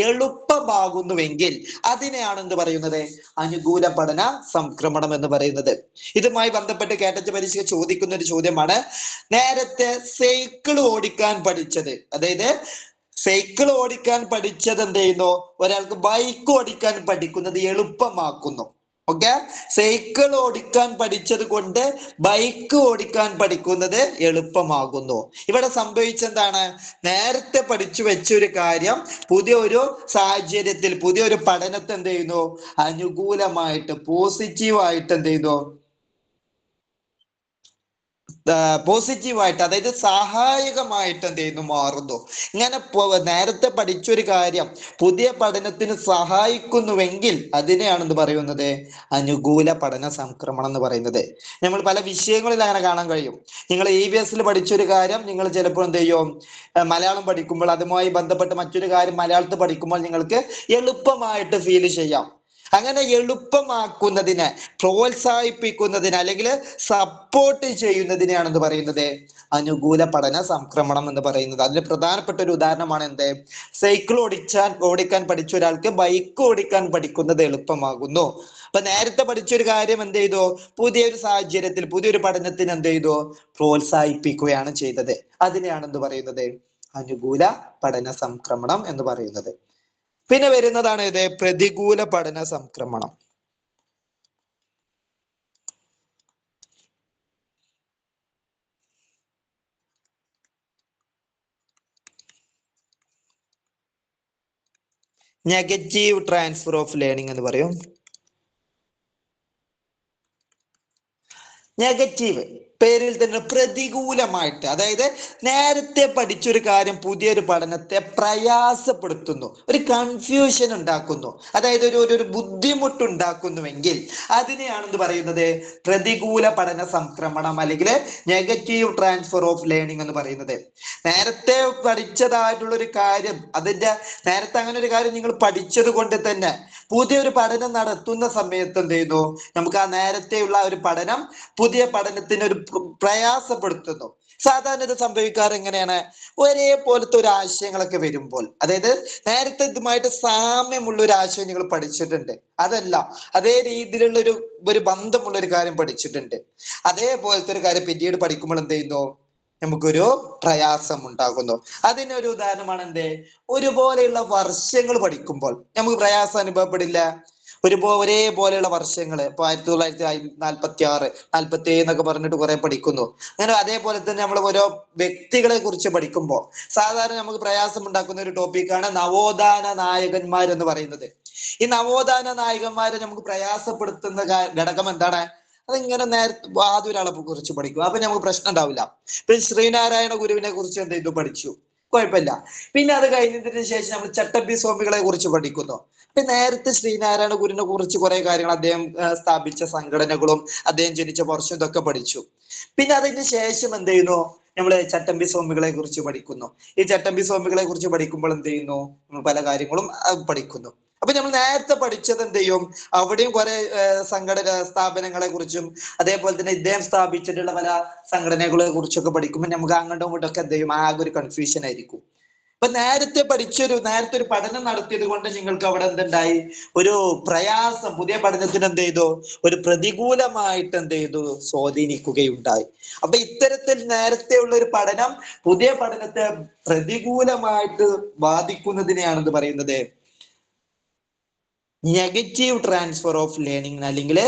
എളുപ്പമാകുന്നുവെങ്കിൽ അതിനെയാണ് എന്ത് പറയുന്നത്? അനുകൂല പഠന സംക്രമണം എന്ന് പറയുന്നത്. ഇതുമായി ബന്ധപ്പെട്ട് കേട്ട പരീക്ഷ ചോദിക്കുന്ന ഒരു ചോദ്യമാണ്, നേരത്തെ സൈക്കിൾ ഓടിക്കാൻ പഠിച്ചത്, അതായത് സൈക്കിൾ ഓടിക്കാൻ പഠിച്ചത് എന്ത് ചെയ്യുന്നു? ഒരാൾക്ക് ബൈക്ക് ഓടിക്കാൻ പഠിക്കുന്നത് എളുപ്പമാക്കുന്നു. ഓക്കെ, സൈക്കിൾ ഓടിക്കാൻ പഠിച്ചത് കൊണ്ട് ബൈക്ക് ഓടിക്കാൻ പഠിക്കുന്നത് എളുപ്പമാകുന്നു. ഇവിടെ സംഭവിച്ചെന്താണ്? നേരത്തെ പഠിച്ചു വെച്ച ഒരു കാര്യം പുതിയ ഒരു സാഹചര്യത്തിൽ, പുതിയൊരു പഠനത്തെ എന്ത് ചെയ്യുന്നു? അനുകൂലമായിട്ട്, പോസിറ്റീവായിട്ട് എന്ത് ചെയ്യുന്നു? പോസിറ്റീവായിട്ട്, അതായത് സഹായകമായിട്ട് എന്ത് ചെയ്യുന്നു? മാറുന്നു. ഇങ്ങനെ നേരത്തെ പഠിച്ചൊരു കാര്യം പുതിയ പഠനത്തിന് സഹായിക്കുന്നുവെങ്കിൽ അതിനെയാണെന്ന് പറയുന്നത് അനുകൂല പഠന സംക്രമണം എന്ന് പറയുന്നത്. നമ്മൾ പല വിഷയങ്ങളിൽ അങ്ങനെ കാണാൻ കഴിയും. നിങ്ങൾ EVS പഠിച്ചൊരു കാര്യം നിങ്ങൾ ചിലപ്പോൾ എന്ത് ചെയ്യും? മലയാളം പഠിക്കുമ്പോൾ അതുമായി ബന്ധപ്പെട്ട് മറ്റൊരു കാര്യം മലയാളത്തിൽ പഠിക്കുമ്പോൾ നിങ്ങൾക്ക് എളുപ്പമായിട്ട് ഫീൽ ചെയ്യാം. അങ്ങനെ എളുപ്പമാക്കുന്നതിന്, പ്രോത്സാഹിപ്പിക്കുന്നതിന് അല്ലെങ്കിൽ സപ്പോർട്ട് ചെയ്യുന്നതിനെയാണ് എന്ത് പറയുന്നത്? അനുകൂല പഠന സംക്രമണം എന്ന് പറയുന്നത്. അതിന് പ്രധാനപ്പെട്ട ഒരു ഉദാഹരണമാണ് എന്ത്? സൈക്കിൾ ഓടിക്കാൻ പഠിച്ച ഒരാൾക്ക് ബൈക്ക് ഓടിക്കാൻ പഠിക്കുന്നത് എളുപ്പമാകുന്നു. അപ്പൊ നേരത്തെ പഠിച്ചൊരു കാര്യം എന്ത് ചെയ്തു? പുതിയൊരു സാഹചര്യത്തിൽ, പുതിയൊരു പഠനത്തിന് എന്ത് ചെയ്തു? പ്രോത്സാഹിപ്പിക്കുകയാണ് ചെയ്തത്. അതിനെയാണ് എന്ത് പറയുന്നത്? അനുകൂല പഠന സംക്രമണം എന്ന് പറയുന്നത്. പിന്നെ വരുന്നതാണ് ഇത് പ്രതികൂല പഠന സംക്രമണം. നെഗറ്റീവ് ട്രാൻസ്ഫർ ഓഫ് ലേണിംഗ് എന്ന് പറയും. നെഗറ്റീവ് പേരിൽ തന്നെ പ്രതികൂലമായിട്ട്, അതായത് നേരത്തെ പഠിച്ചൊരു കാര്യം പുതിയൊരു പഠനത്തെ പ്രയാസപ്പെടുത്തുന്നു, ഒരു കൺഫ്യൂഷൻ ഉണ്ടാക്കുന്നു, അതായത് ഒരു ബുദ്ധിമുട്ടുണ്ടാക്കുന്നുവെങ്കിൽ അതിനെയാണെന്ന് പറയുന്നത് പ്രതികൂല പഠന സംക്രമണം അല്ലെങ്കിൽ നെഗറ്റീവ് ട്രാൻസ്ഫർ ഓഫ് ലേണിംഗ് എന്ന് പറയുന്നത്. നേരത്തെ പഠിച്ചതായിട്ടുള്ള ഒരു കാര്യം, നേരത്തെ അങ്ങനെ ഒരു കാര്യം നിങ്ങൾ പഠിച്ചത് കൊണ്ട് തന്നെ പുതിയൊരു പഠനം നടത്തുന്ന സമയത്ത് എന്ത് ചെയ്യുന്നു? നമുക്ക് ആ നേരത്തെയുള്ള ഒരു പഠനം പുതിയ പഠനത്തിന് ഒരു പ്രയാസപ്പെടുത്തുന്നു. സാധാരണ ഇത് സംഭവിക്കാറ് എങ്ങനെയാണ്? ഒരേപോലത്തെ ഒരു ആശയങ്ങളൊക്കെ വരുമ്പോൾ, അതായത് നേരത്തെ ഇതുമായിട്ട് സാമ്യമുള്ള ഒരു ആശയം നിങ്ങൾ പഠിച്ചിട്ടുണ്ട്, അതല്ല അതേ രീതിയിലുള്ള ഒരു ബന്ധമുള്ള ഒരു കാര്യം പഠിച്ചിട്ടുണ്ട്, അതേപോലത്തെ ഒരു കാര്യം പിന്നീട് പഠിക്കുമ്പോൾ എന്ത് ചെയ്യുന്നു? നമുക്കൊരു പ്രയാസം ഉണ്ടാകുന്നു. അതിനൊരു ഉദാഹരണമാണ് എന്ത്? ഒരുപോലെയുള്ള വർഷങ്ങൾ പഠിക്കുമ്പോൾ നമുക്ക് പ്രയാസം അനുഭവപ്പെടില്ല. ഒരേപോലെയുള്ള വർഷങ്ങൾ, ഇപ്പൊ 1946, 47 എന്നൊക്കെ പറഞ്ഞിട്ട് കുറെ പഠിക്കുന്നു. അങ്ങനെ അതേപോലെ തന്നെ നമ്മൾ ഓരോ വ്യക്തികളെ കുറിച്ച് പഠിക്കുമ്പോൾ സാധാരണ നമുക്ക് പ്രയാസം ഉണ്ടാക്കുന്ന ഒരു ടോപ്പിക്കാണ് നവോത്ഥാന നായകന്മാർ എന്ന് പറയുന്നത്. ഈ നവോത്ഥാന നായകന്മാരെ നമുക്ക് പ്രയാസപ്പെടുത്തുന്ന ഘടകം എന്താണ്? അതിങ്ങനെ നേരത്തെ ആദ്യൊരാളെ കുറിച്ച് പഠിക്കും, അപ്പൊ നമുക്ക് പ്രശ്നം ഉണ്ടാവില്ല. ഇപ്പൊ ശ്രീനാരായണ ഗുരുവിനെ കുറിച്ച് എന്ത് ചെയ്തു? പഠിച്ചു, കുഴപ്പമില്ല. പിന്നെ അത് കഴിഞ്ഞതിന് ശേഷം നമ്മൾ ചട്ടമ്പി സ്വാമികളെ കുറിച്ച് പഠിക്കുന്നു. അപ്പൊ നേരത്തെ ശ്രീനാരായണ ഗുരുവിനെ കുറിച്ച് കുറെ കാര്യങ്ങൾ, അദ്ദേഹം സ്ഥാപിച്ച സംഘടനകളും അദ്ദേഹം ജനിച്ച വർഷം ഇതൊക്കെ പഠിച്ചു. പിന്നെ അതിന് ശേഷം എന്ത് ചെയ്യുന്നു? നമ്മള് ചട്ടമ്പി സ്വാമികളെ കുറിച്ച് പഠിക്കുന്നു. ഈ ചട്ടമ്പി സ്വാമികളെ കുറിച്ച് പഠിക്കുമ്പോൾ എന്ത് ചെയ്യുന്നു? നമ്മൾ പല കാര്യങ്ങളും പഠിക്കുന്നു. അപ്പൊ നമ്മൾ നേരത്തെ പഠിച്ചത് എന്ത് ചെയ്യും? അവിടെയും കുറെ സംഘടന സ്ഥാപനങ്ങളെ കുറിച്ചും അതേപോലെ തന്നെ ഇദ്ദേഹം സ്ഥാപിച്ചിട്ടുള്ള പല സംഘടനകളെ കുറിച്ചൊക്കെ പഠിക്കുമ്പോൾ നമുക്ക് അങ്ങോട്ടും ഇങ്ങോട്ടൊക്കെ എന്ത് ചെയ്യും? ആകെ ഒരു കൺഫ്യൂഷൻ ആയിരിക്കും. അപ്പൊ നേരത്തെ ഒരു പഠനം നടത്തിയത് കൊണ്ട് നിങ്ങൾക്ക് അവിടെ എന്തുണ്ടായി? ഒരു പ്രയാസം പുതിയ പഠനത്തിന് എന്ത് ചെയ്തു? ഒരു പ്രതികൂലമായിട്ട് എന്ത് ചെയ്തു? സ്വാധീനിക്കുകയുണ്ടായി. അപ്പൊ ഇത്തരത്തിൽ നേരത്തെ ഉള്ള ഒരു പഠനം പുതിയ പഠനത്തെ പ്രതികൂലമായിട്ട് ബാധിക്കുന്നതിനെയാണ് എന്ത് പറയുന്നത്? നെഗറ്റീവ് ട്രാൻസ്ഫർ ഓഫ് ലേണിംഗ് അല്ലെങ്കിൽ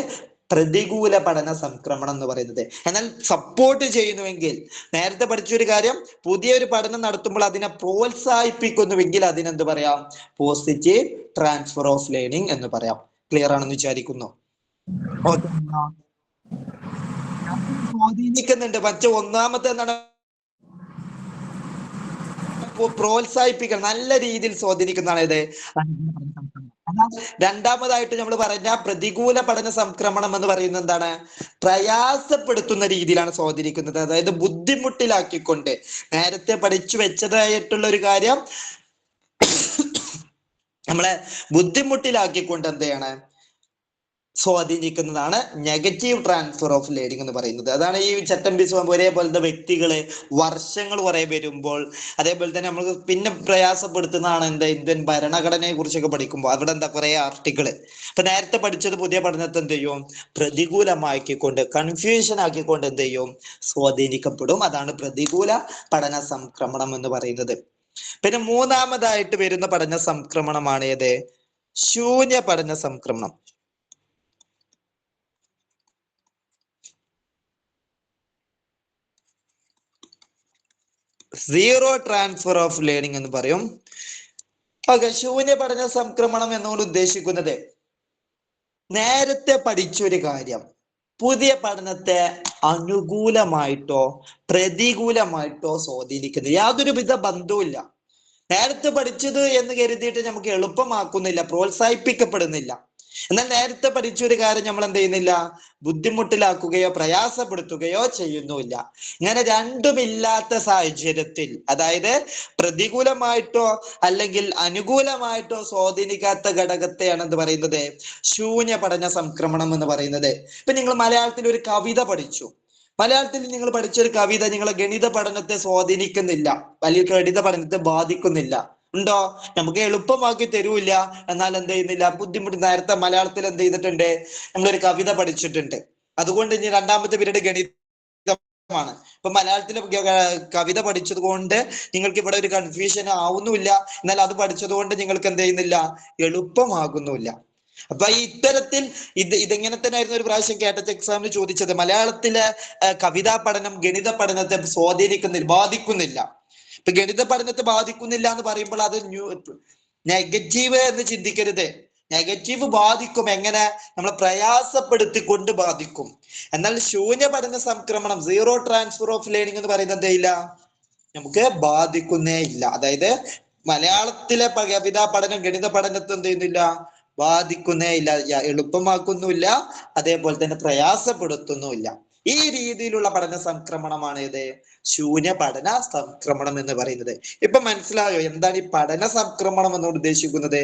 പ്രതികൂല പഠന സംക്രമണം എന്ന് പറയുന്നത്. എന്നാൽ സപ്പോർട്ട് ചെയ്യുന്നുവെങ്കിൽ, നേരത്തെ പഠിച്ചൊരു കാര്യം പുതിയൊരു പഠനം നടത്തുമ്പോൾ അതിനെ പ്രോത്സാഹിപ്പിക്കുന്നുവെങ്കിൽ അതിനെന്ത് പറയാം? പോസിറ്റീവ് ട്രാൻസ്ഫർ ഓഫ് ലേണിംഗ് എന്ന് പറയാം. ക്ലിയർ ആണെന്ന് വിചാരിക്കുന്നു. സ്വാധീനിക്കുന്നുണ്ട്. പക്ഷെ ഒന്നാമത്തെ എന്താണ്, പ്രോത്സാഹിപ്പിക്കണം, നല്ല രീതിയിൽ സ്വാധീനിക്കുന്നതാണ് ഇത്. രണ്ടാമതായിട്ട് നമ്മൾ പറഞ്ഞ പ്രതികൂല പഠന സംക്രമണം എന്ന് പറയുന്നത് എന്താണ്, പ്രയാസപ്പെടുത്തുന്ന രീതിയിലാണ് സ്വാധീനിക്കുന്നത്. അതായത് ബുദ്ധിമുട്ടിലാക്കിക്കൊണ്ട്, നേരത്തെ പഠിച്ചു വെച്ചതായിട്ടുള്ള ഒരു കാര്യം നമ്മളെ ബുദ്ധിമുട്ടിലാക്കിക്കൊണ്ട് എന്ത് ചെയ്യാണ്, സ്വാധീനിക്കുന്നതാണ് നെഗറ്റീവ് ട്രാൻസ്ഫർ ഓഫ് ലേണിംഗ് എന്ന് പറയുന്നത്. അതാണ് ഈ ചട്ടമ്പി സ്വാമി ഒരേപോലത്തെ വ്യക്തികള് വർഷങ്ങൾ കുറെ വരുമ്പോൾ, അതേപോലെ തന്നെ നമുക്ക് പിന്നെ പ്രയാസപ്പെടുത്തുന്നതാണ് എന്താ, ഇന്ത്യൻ ഭരണഘടനയെ കുറിച്ചൊക്കെ പഠിക്കുമ്പോൾ അവിടെ എന്താ കുറെ ആർട്ടിക്കിള്. ഇപ്പൊ നേരത്തെ പഠിച്ചത് പുതിയ പഠനത്തെ എന്ത് ചെയ്യും, പ്രതികൂലമാക്കിക്കൊണ്ട്, കൺഫ്യൂഷൻ ആക്കിക്കൊണ്ട് എന്ത് ചെയ്യും, സ്വാധീനിക്കപ്പെടും. അതാണ് പ്രതികൂല പഠന സംക്രമണം എന്ന് പറയുന്നത്. പിന്നെ മൂന്നാമതായിട്ട് വരുന്ന പഠന സംക്രമണമാണ് ഏത്, ശൂന്യ പഠന സംക്രമണം. സീറോ ട്രാൻസ്ഫർ ഓഫ് ലേണിംഗ് എന്ന് പറയും. ഓക്കെ, ശൂന്യ പഠന സംക്രമണം എന്നുകൊണ്ട് ഉദ്ദേശിക്കുന്നത് നേരത്തെ പഠിച്ചൊരു കാര്യം പുതിയ പഠനത്തെ അനുകൂലമായിട്ടോ പ്രതികൂലമായിട്ടോ സ്വാധീനിക്കുന്നത് യാതൊരുവിധ ബന്ധവുമില്ല. നേരത്തെ പഠിച്ചത് എന്ന് കരുതിയിട്ട് നമുക്ക് എളുപ്പമാക്കുന്നില്ല, പ്രോത്സാഹിപ്പിക്കപ്പെടുന്നില്ല. എന്നാൽ നേരത്തെ പഠിച്ചൊരു കാര്യം നമ്മൾ എന്ത് ചെയ്യുന്നില്ല, ബുദ്ധിമുട്ടിലാക്കുകയോ പ്രയാസപ്പെടുത്തുകയോ ചെയ്യുന്നില്ല. ഇങ്ങനെ രണ്ടുമില്ലാത്ത സാഹചര്യത്തിൽ, അതായത് പ്രതികൂലമായിട്ടോ അല്ലെങ്കിൽ അനുകൂലമായിട്ടോ സ്വാധീനിക്കാത്ത ഘടകത്തെയാണ് എന്ത് പറയുന്നത്, ശൂന്യ പഠന സംക്രമണം എന്ന് പറയുന്നത്. ഇപ്പൊ നിങ്ങൾ മലയാളത്തിൽ ഒരു കവിത പഠിച്ചു, മലയാളത്തിൽ നിങ്ങൾ പഠിച്ചൊരു കവിത നിങ്ങളെ ഗണിത പഠനത്തെ സ്വാധീനിക്കുന്നില്ല, അല്ലെങ്കിൽ ഗണിത പഠനത്തെ ബാധിക്കുന്നില്ല, ഉണ്ടോ? നമുക്ക് എളുപ്പമാക്കി തരൂല്ല, എന്നാൽ എന്ത് ചെയ്യുന്നില്ല, ബുദ്ധിമുട്ട്. നേരത്തെ മലയാളത്തിൽ എന്ത് ചെയ്തിട്ടുണ്ട്, നമ്മളൊരു കവിത പഠിച്ചിട്ടുണ്ട്, അതുകൊണ്ട് ഇനി രണ്ടാമത്തെ പീരീഡ് ഗണിതമാണ്. ഇപ്പൊ മലയാളത്തിൽ കവിത പഠിച്ചത് കൊണ്ട് നിങ്ങൾക്ക് ഇവിടെ ഒരു കൺഫ്യൂഷൻ ആവുന്നുമില്ല, എന്നാൽ അത് പഠിച്ചത് കൊണ്ട് നിങ്ങൾക്ക് എന്ത് ചെയ്യുന്നില്ല, എളുപ്പമാകുന്നുമില്ല. അപ്പൊ ഈ ഇത്തരത്തിൽ ഇതെങ്ങനെ തന്നെ ആയിരുന്നു ഒരു പ്രാവശ്യം കേട്ട എക്സാമിന് ചോദിച്ചത്, മലയാളത്തിലെ കവിതാ പഠനം ഗണിത പഠനത്തെ സ്വാധീനിക്കുന്നില്ല, ബാധിക്കുന്നില്ല. ഇപ്പൊ ഗണിത പഠനത്തെ ബാധിക്കുന്നില്ല എന്ന് പറയുമ്പോൾ അത് നെഗറ്റീവ് എന്ന് ചിന്തിക്കരുത്. നെഗറ്റീവ് ബാധിക്കും. എങ്ങനെ? നമ്മളെ പ്രയാസപ്പെടുത്തിക്കൊണ്ട് ബാധിക്കും. എന്നാൽ ശൂന്യ പഠന സംക്രമണം, സീറോ ട്രാൻസ്ഫർ ഓഫ് ലേണിംഗ് എന്ന് പറയുന്നത് ഇല്ല, നമുക്ക് ബാധിക്കുന്നേ ഇല്ല. അതായത് മലയാളത്തിലെ കവിതാ പഠനം ഗണിത പഠനത്തെ എന്ത് ചെയ്യുന്നില്ല, ബാധിക്കുന്നേ ഇല്ല, എളുപ്പമാക്കുന്നുമില്ല, അതേപോലെ തന്നെ പ്രയാസപ്പെടുത്തുന്നുമില്ല. ഈ രീതിയിലുള്ള പഠന സംക്രമണമാണ് ഇത് ശൂന്യ പഠന സംക്രമണം എന്ന് പറയുന്നത്. ഇപ്പൊ മനസ്സിലായോ എന്താണ് ഈ പഠന സംക്രമണം എന്നോട് ഉദ്ദേശിക്കുന്നത്?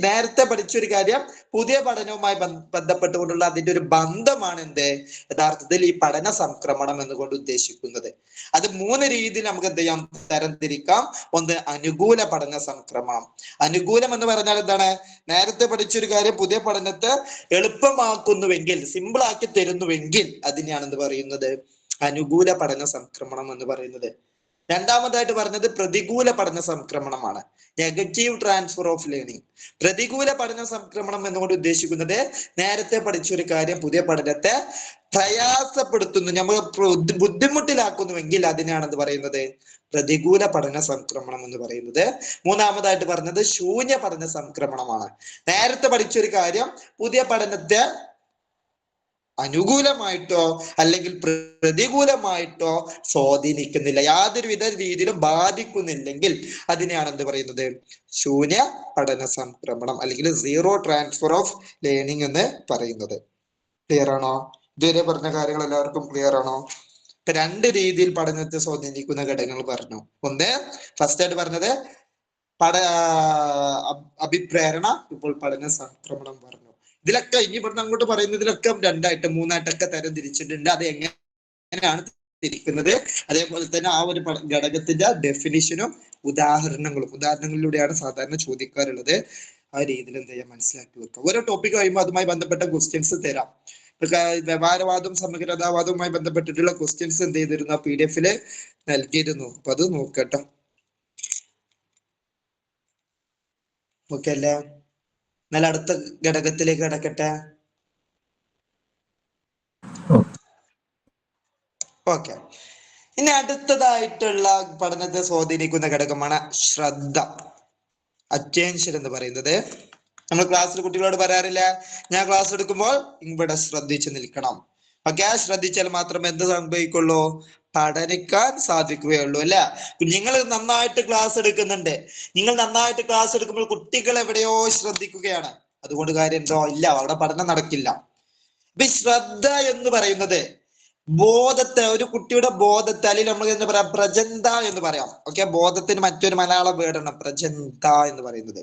നേരത്തെ പഠിച്ചൊരു കാര്യം പുതിയ പഠനവുമായി ബന്ധപ്പെട്ടുകൊണ്ടുള്ള അതിന്റെ ഒരു ബന്ധമാണ് എന്ത് യഥാർത്ഥത്തിൽ ഈ പഠന സംക്രമണം എന്നുകൊണ്ട് ഉദ്ദേശിക്കുന്നത്. അത് മൂന്ന് രീതിയിൽ നമുക്ക് എന്ത് ചെയ്യാം, തരംതിരിക്കാം. ഒന്ന്, അനുകൂല പഠന സംക്രമണം. അനുകൂലം എന്ന് പറഞ്ഞാൽ എന്താണ്, നേരത്തെ പഠിച്ചൊരു കാര്യം പുതിയ പഠനത്തെ എളുപ്പമാക്കുന്നുവെങ്കിൽ, സിമ്പിൾ ആക്കി തരുന്നുവെങ്കിൽ അതിനെയാണ് എന്ത് പറയുന്നത്, അനുകൂല പഠന സംക്രമണം എന്ന് പറയുന്നത്. രണ്ടാമതായിട്ട് പറഞ്ഞത് പ്രതികൂല പഠന സംക്രമണമാണ്, നെഗറ്റീവ് ട്രാൻസ്ഫർ ഓഫ് ലേണിംഗ്. പ്രതികൂല പഠന സംക്രമണം എന്നുകൊണ്ട് ഉദ്ദേശിക്കുന്നത് നേരത്തെ പഠിച്ചൊരു കാര്യം പുതിയ പഠനത്തെ പ്രയാസപ്പെടുത്തുന്നു, നമ്മൾ ബുദ്ധിമുട്ടിലാക്കുന്നുവെങ്കിൽ അതിനെയാണെന്ന് പറയുന്നത് പ്രതികൂല പഠന സംക്രമണം എന്ന് പറയുന്നത്. മൂന്നാമതായിട്ട് പറഞ്ഞത് ശൂന്യ പഠന സംക്രമണമാണ്. നേരത്തെ പഠിച്ചൊരു കാര്യം പുതിയ പഠനത്തെ അനുകൂലമായിട്ടോ അല്ലെങ്കിൽ പ്രതികൂലമായിട്ടോ സ്വാധീനിക്കുന്നില്ല, യാതൊരുവിധ രീതിയിലും ബാധിക്കുന്നില്ലെങ്കിൽ അതിനെയാണ് എന്ത് പറയുന്നത്, ശൂന്യ പഠന സംക്രമണം അല്ലെങ്കിൽ സീറോ ട്രാൻസ്ഫർ ഓഫ് ലേണിംഗ് എന്ന് പറയുന്നത്. ക്ലിയർ ആണോ? ഇതുവരെ പറഞ്ഞ കാര്യങ്ങൾ എല്ലാവർക്കും ക്ലിയർ ആണോ? ഇപ്പൊ രണ്ട് രീതിയിൽ പഠനത്തെ സ്വാധീനിക്കുന്ന ഘടകങ്ങൾ പറഞ്ഞു. ഒന്ന്, ഫസ്റ്റ് ആയിട്ട് പറഞ്ഞത് അഭിപ്രേരണ, ഇപ്പോൾ പഠന സംക്രമണം പറഞ്ഞു. ഇതിലൊക്കെ ഇനി ഇവിടുന്ന് അങ്ങോട്ട് പറയുന്നതിലൊക്കെ രണ്ടായിട്ട് മൂന്നായിട്ടൊക്കെ തരം തിരിച്ചിട്ടുണ്ട്. അത് എങ്ങനെയാണ് തിരിക്കുന്നത്, അതേപോലെ തന്നെ ആ ഒരു ഘടകത്തിന്റെ ഡെഫിനിഷനും ഉദാഹരണങ്ങളിലൂടെയാണ് സാധാരണ ചോദിക്കാറുള്ളത്. ആ രീതിയിൽ എന്ത് ചെയ്യാൻ മനസ്സിലാക്കി വെക്കുക. ഓരോ ടോപ്പിക് കഴിയുമ്പോൾ അതുമായി ബന്ധപ്പെട്ട ക്വസ്റ്റ്യൻസ് തരാം. വ്യവഹാരവാദവും സമഗ്രതാവാദവുമായി ബന്ധപ്പെട്ടിട്ടുള്ള ക്വസ്റ്റ്യൻസ് എന്ത് ചെയ്തിരുന്നു, PDF നൽകിയിരുന്നു. അപ്പൊ അത് നോക്കട്ടോ. ഓക്കെ അല്ലേ? എന്നാൽ അടുത്ത ഘടകത്തിലേക്ക് കടക്കട്ടെ. ഓക്കെ, ഇനി അടുത്തതായിട്ടുള്ള പഠനത്തെ സ്വാധീനിക്കുന്ന ഘടകമാണ് ശ്രദ്ധ, അറ്റൻഷൻ എന്ന് പറയുന്നത്. നമ്മൾ ക്ലാസ്സിൽ കുട്ടികളോട് പറയാറില്ല, ഞാൻ ക്ലാസ് എടുക്കുമ്പോൾ ഇവിടെ ശ്രദ്ധിച്ചു നിൽക്കണം. ഓക്കെ, ശ്രദ്ധിച്ചാൽ മാത്രമേ എന്ത് സംഭവിക്കുള്ളൂ, പഠനിക്കാൻ സാധിക്കുകയുള്ളൂ അല്ലെ. നിങ്ങൾ നന്നായിട്ട് ക്ലാസ് എടുക്കുന്നുണ്ട്, നിങ്ങൾ നന്നായിട്ട് ക്ലാസ് എടുക്കുമ്പോൾ കുട്ടികൾ എവിടെയോ ശ്രദ്ധിക്കുകയാണ്, അതുകൊണ്ട് കാര്യം എന്തോ ഇല്ല, അവിടെ പഠനം നടക്കില്ല. ഇപ്പൊ ശ്രദ്ധ എന്ന് പറയുന്നത് ബോധത്തെ, ഒരു കുട്ടിയുടെ ബോധത്തെ, അല്ലെങ്കിൽ നമ്മൾ എന്താ പറയാ, പ്രജന്ത എന്ന് പറയാം. ഓക്കെ, ബോധത്തിന് മറ്റൊരു മലയാള വേർഡാണ് പ്രജന്ത എന്ന് പറയുന്നത്.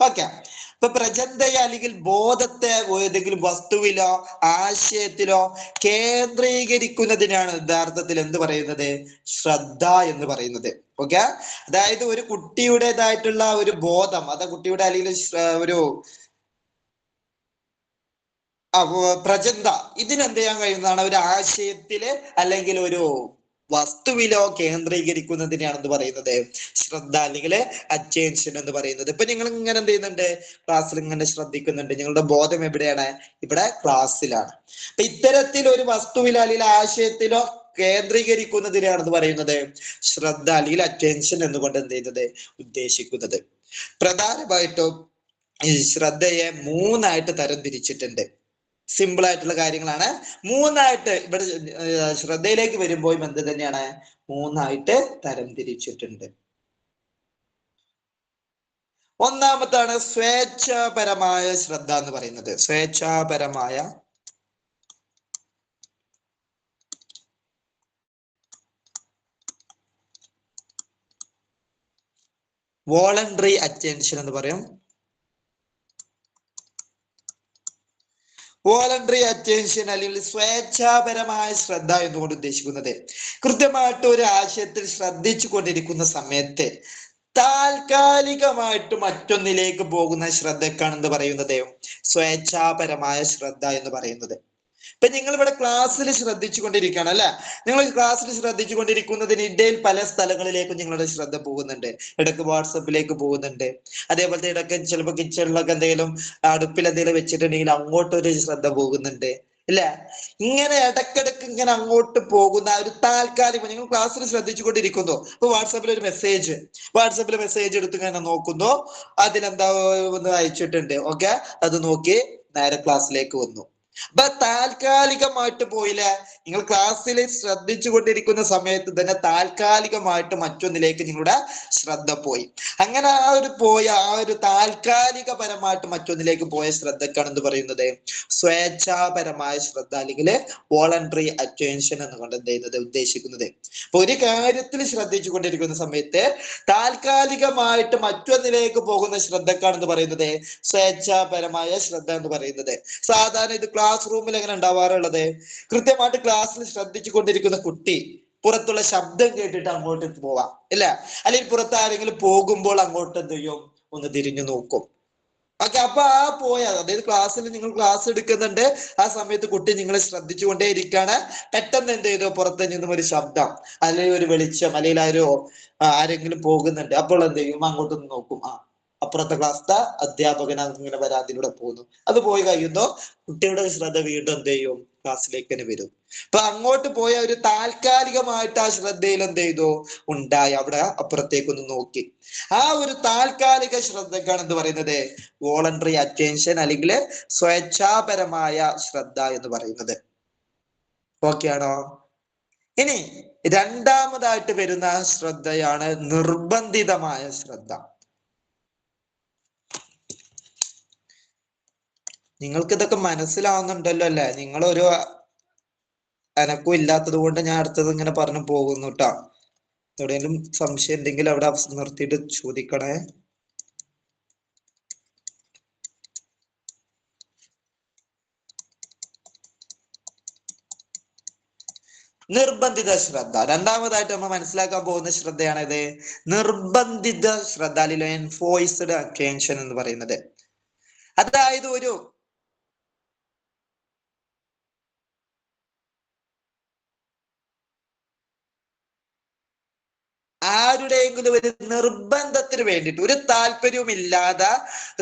ഓക്കെ, ഇപ്പൊ പ്രജന്തയെ അല്ലെങ്കിൽ ബോധത്തെ ഏതെങ്കിലും വസ്തുവിലോ ആശയത്തിലോ കേന്ദ്രീകരിക്കുന്നതിനാണ് യഥാർത്ഥത്തിൽ എന്ത് പറയുന്നത്, ശ്രദ്ധ എന്ന് പറയുന്നത്. ഓക്കെ, അതായത് ഒരു കുട്ടിയുടേതായിട്ടുള്ള ഒരു ബോധം, അത് കുട്ടിയുടെ അല്ലെങ്കിൽ ഒരു പ്രജന്ത, ഇതിനെന്ത് ചെയ്യാൻ കഴിയുന്നതാണ്, ഒരു ആശയത്തില് അല്ലെങ്കിൽ ഒരു വസ്തുവിലോ കേന്ദ്രീകരിക്കുന്നതിനെയാണ് എന്ത് പറയുന്നത്, ശ്രദ്ധ അല്ലെങ്കിൽ അറ്റൻഷൻ എന്ന് പറയുന്നത്. ഇപ്പൊ നിങ്ങൾ ഇങ്ങനെ എന്ത് ചെയ്യുന്നുണ്ട്, ക്ലാസ്സിൽ ഇങ്ങനെ ശ്രദ്ധിക്കുന്നുണ്ട്, നിങ്ങളുടെ ബോധം എവിടെയാണ്, ഇവിടെ ക്ലാസ്സിലാണ്. അപ്പൊ ഇത്തരത്തിൽ ഒരു വസ്തുവിലോ അല്ലെങ്കിൽ ആശയത്തിലോ കേന്ദ്രീകരിക്കുന്നതിനെയാണ് എന്ത് പറയുന്നത്, ശ്രദ്ധ അല്ലെങ്കിൽ അറ്റൻഷൻ എന്നുകൊണ്ട് എന്ത് ചെയ്യുന്നത്, ഉദ്ദേശിക്കുന്നത്. പ്രധാനമായിട്ടും ഈ ശ്രദ്ധയെ മൂന്നായിട്ട് തരം തിരിച്ചിട്ടുണ്ട്. സിമ്പിൾ ആയിട്ടുള്ള കാര്യങ്ങളാണ്, മൂന്നായിട്ട് ഇവിടെ ശ്രദ്ധയിലേക്ക് വരുമ്പോഴും എന്ത് തന്നെയാണ്, മൂന്നായിട്ട് തരം തിരിച്ചിട്ടുണ്ട്. ഒന്നാമത്താണ് സ്വേച്ഛാപരമായ ശ്രദ്ധ എന്ന് പറയുന്നത്. സ്വേച്ഛാപരമായ വോളണ്ടറി അറ്റൻഷൻ എന്ന് പറയും. വോളണ്ടറി അറ്റൻഷൻ അല്ലെങ്കിൽ സ്വേച്ഛാപരമായ ശ്രദ്ധ എന്നുകൊണ്ട് ഉദ്ദേശിക്കുന്നത് കൃത്യമായിട്ട് ഒരു ആശയത്തിൽ ശ്രദ്ധിച്ചു കൊണ്ടിരിക്കുന്ന സമയത്ത് താൽക്കാലികമായിട്ട് മറ്റൊന്നിലേക്ക് പോകുന്ന ശ്രദ്ധക്കാണ് എന്ത് പറയുന്നത്, സ്വേച്ഛാപരമായ ശ്രദ്ധ എന്ന് പറയുന്നത്. ഇപ്പൊ നിങ്ങൾ ഇവിടെ ക്ലാസ്സിൽ ശ്രദ്ധിച്ചു കൊണ്ടിരിക്കുകയാണ് അല്ലെ, നിങ്ങൾ ക്ലാസ്സിൽ ശ്രദ്ധിച്ചു കൊണ്ടിരിക്കുന്നതിനിടയിൽ പല സ്ഥലങ്ങളിലേക്കും നിങ്ങളുടെ ശ്രദ്ധ പോകുന്നുണ്ട്. ഇടയ്ക്ക് വാട്സപ്പിലേക്ക് പോകുന്നുണ്ട്, അതേപോലത്തെ ഇടയ്ക്ക് ചിലപ്പോൾ കിച്ചണിലൊക്കെ എന്തെങ്കിലും അടുപ്പിൽ എന്തെങ്കിലും വെച്ചിട്ടുണ്ടെങ്കിൽ അങ്ങോട്ടൊരു ശ്രദ്ധ പോകുന്നുണ്ട് ഇല്ല. ഇങ്ങനെ ഇടക്കിടക്ക് ഇങ്ങനെ അങ്ങോട്ട് പോകുന്ന ഒരു താൽക്കാലികം, നിങ്ങൾ ക്ലാസ്സിൽ ശ്രദ്ധിച്ചു കൊണ്ടിരിക്കുന്നു, ഇപ്പൊ വാട്സപ്പിൽ മെസ്സേജ് എടുത്ത് ഇങ്ങനെ നോക്കുന്നു, അതിലെന്താ ഒന്ന് അയച്ചിട്ടുണ്ട്, ഓക്കെ, അത് നോക്കി നേരെ ക്ലാസ്സിലേക്ക് വന്നു. അപ്പൊ താൽക്കാലികമായിട്ട് പോയില്ലേ, നിങ്ങൾ ക്ലാസ്സിൽ ശ്രദ്ധിച്ചു കൊണ്ടിരിക്കുന്ന സമയത്ത് തന്നെ താൽക്കാലികമായിട്ട് മറ്റൊന്നിലേക്ക് നിങ്ങളുടെ ശ്രദ്ധ പോയി. അങ്ങനെ ആ ഒരു താൽക്കാലികപരമായിട്ട് മറ്റൊന്നിലേക്ക് പോയ ശ്രദ്ധക്കാണ് എന്ത് പറയുന്നത്, സ്വേച്ഛാപരമായ ശ്രദ്ധ അല്ലെങ്കിൽ വോളണ്ടറി അറ്റൻഷൻ എന്നുകൊണ്ട് എന്ത് ചെയ്യുന്നത്, ഉദ്ദേശിക്കുന്നത്. അപ്പൊ ഒരു കാര്യത്തിൽ ശ്രദ്ധിച്ചു കൊണ്ടിരിക്കുന്ന സമയത്ത് താൽക്കാലികമായിട്ട് മറ്റൊന്നിലേക്ക് പോകുന്ന ശ്രദ്ധക്കാണ് എന്ന് പറയുന്നത് സ്വേച്ഛാപരമായ ശ്രദ്ധ എന്ന് പറയുന്നത്. സാധാരണ ഇത് ക്ലാസ് റൂമിൽ എങ്ങനെ ഉണ്ടാവാറുള്ളത്, കൃത്യമായിട്ട് ക്ലാസ്സിൽ ശ്രദ്ധിച്ചു കൊണ്ടിരിക്കുന്ന കുട്ടി പുറത്തുള്ള ശബ്ദം കേട്ടിട്ട് അങ്ങോട്ട് പോവാം ഇല്ല, അല്ലെങ്കിൽ പുറത്ത് ആരെങ്കിലും പോകുമ്പോൾ അങ്ങോട്ട് എന്ത് ചെയ്യും, ഒന്ന് തിരിഞ്ഞു നോക്കും. ഓക്കെ, അപ്പൊ അതായത് ക്ലാസ്സിൽ നിങ്ങൾ ക്ലാസ് എടുക്കുന്നുണ്ട്, ആ സമയത്ത് കുട്ടി നിങ്ങളെ ശ്രദ്ധിച്ചുകൊണ്ടേ ഇരിക്കുകയാണ്, പെട്ടെന്ന് എന്ത് ചെയ്തു, പുറത്ത് നിന്നും ഒരു ശബ്ദം അല്ലെങ്കിൽ ഒരു വെളിച്ചം അല്ലെങ്കിൽ ആരെങ്കിലും പോകുന്നുണ്ട്, അപ്പോൾ എന്ത് ചെയ്യും, അങ്ങോട്ടൊന്ന് നോക്കും, അപ്പുറത്തെ ക്ലാസ്സിലെ അധ്യാപകൻ അങ്ങനെ വരാതിലൂടെ പോകുന്നു, അത് പോയി കഴിയുന്നു, കുട്ടിയുടെ ശ്രദ്ധ വീണ്ടും എന്ത് ചെയ്യും, ക്ലാസ്സിലേക്ക് തന്നെ വരും. അപ്പൊ അങ്ങോട്ട് പോയ ഒരു താൽക്കാലികമായിട്ട് ആ ശ്രദ്ധയിൽ എന്ത് ചെയ്തു ഉണ്ടായി, അവിടെ അപ്പുറത്തേക്കൊന്ന് നോക്കി. ആ ഒരു താൽക്കാലിക ശ്രദ്ധക്കാണ് എന്ത് പറയുന്നത്, വോളണ്ടറി അറ്റൻഷൻ അല്ലെങ്കിൽ സ്വേച്ഛാപരമായ ശ്രദ്ധ എന്ന് പറയുന്നത്. ഓക്കെ ആണോ? ഇനി രണ്ടാമതായിട്ട് വരുന്ന ശ്രദ്ധയാണ് നിർബന്ധിതമായ ശ്രദ്ധ. നിങ്ങൾക്ക് ഇതൊക്കെ മനസ്സിലാവുന്നുണ്ടല്ലോ അല്ലെ, നിങ്ങളൊരു അനക്കും ഇല്ലാത്തത് കൊണ്ട് ഞാൻ അടുത്തത് ഇങ്ങനെ പറഞ്ഞു പോകുന്നു കേട്ടോ. എവിടെയെങ്കിലും സംശയം ഉണ്ടെങ്കിൽ അവിടെ നിർത്തിയിട്ട് ചോദിക്കണേ. നിർബന്ധിത ശ്രദ്ധ, രണ്ടാമതായിട്ട് നമ്മൾ മനസ്സിലാക്കാൻ പോകുന്ന ശ്രദ്ധയാണിത്, നിർബന്ധിത ശ്രദ്ധ അല്ലെങ്കിൽ എൻഫോഴ്സ്ഡ് അറ്റൻഷൻ എന്ന് പറയുന്നത്. അതായത് ഒരു ആരുടെയെങ്കിലും ഒരു നിർബന്ധത്തിന് വേണ്ടിയിട്ട്, ഒരു താല്പര്യവുമില്ലാതെ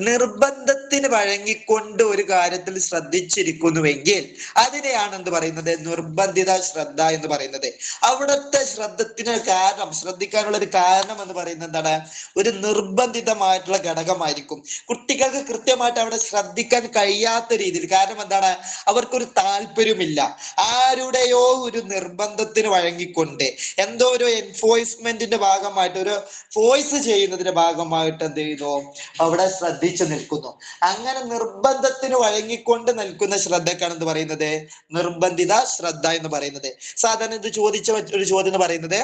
നിർബന്ധത്തിന് വഴങ്ങിക്കൊണ്ട് ഒരു കാര്യത്തിൽ ശ്രദ്ധിച്ചിരിക്കുന്നുവെങ്കിൽ അതിനെയാണ് എന്ത് പറയുന്നത്? നിർബന്ധിത ശ്രദ്ധ എന്ന് പറയുന്നത്. അവിടുത്തെ ശ്രദ്ധത്തിന് കാരണം, ശ്രദ്ധിക്കാനുള്ള ഒരു കാരണം എന്ന് പറയുന്നത് എന്താണ്? ഒരു നിർബന്ധിതമായിട്ടുള്ള ഘടകമായിരിക്കും. കുട്ടികൾക്ക് കൃത്യമായിട്ട് അവിടെ ശ്രദ്ധിക്കാൻ കഴിയാത്ത രീതിയിൽ. കാരണം എന്താണ്? അവർക്കൊരു താല്പര്യമില്ല. ആരുടെയോ ഒരു നിർബന്ധത്തിന് വഴങ്ങിക്കൊണ്ട്, എന്തോ ഒരു എൻഫോഴ്സ്മെന്റിന്റെ ഭാഗമായിട്ട്, ഒരു ഫോഴ്സ് ചെയ്യുന്നതിന്റെ ഭാഗമായിട്ട് എന്ത് ചെയ്യുന്നു? അവിടെ ശ്രദ്ധിച്ചു നിൽക്കുന്നു. അങ്ങനെ നിർബന്ധത്തിന് വഴങ്ങിക്കൊണ്ട് നിൽക്കുന്ന ശ്രദ്ധക്കാണ് എന്ത് പറയുന്നത്? നിർബന്ധിത ശ്രദ്ധ എന്ന് പറയുന്നത്. സാധാരണ ഇത് ചോദിച്ച ഒരു ചോദ്യം എന്ന് പറയുന്നത്,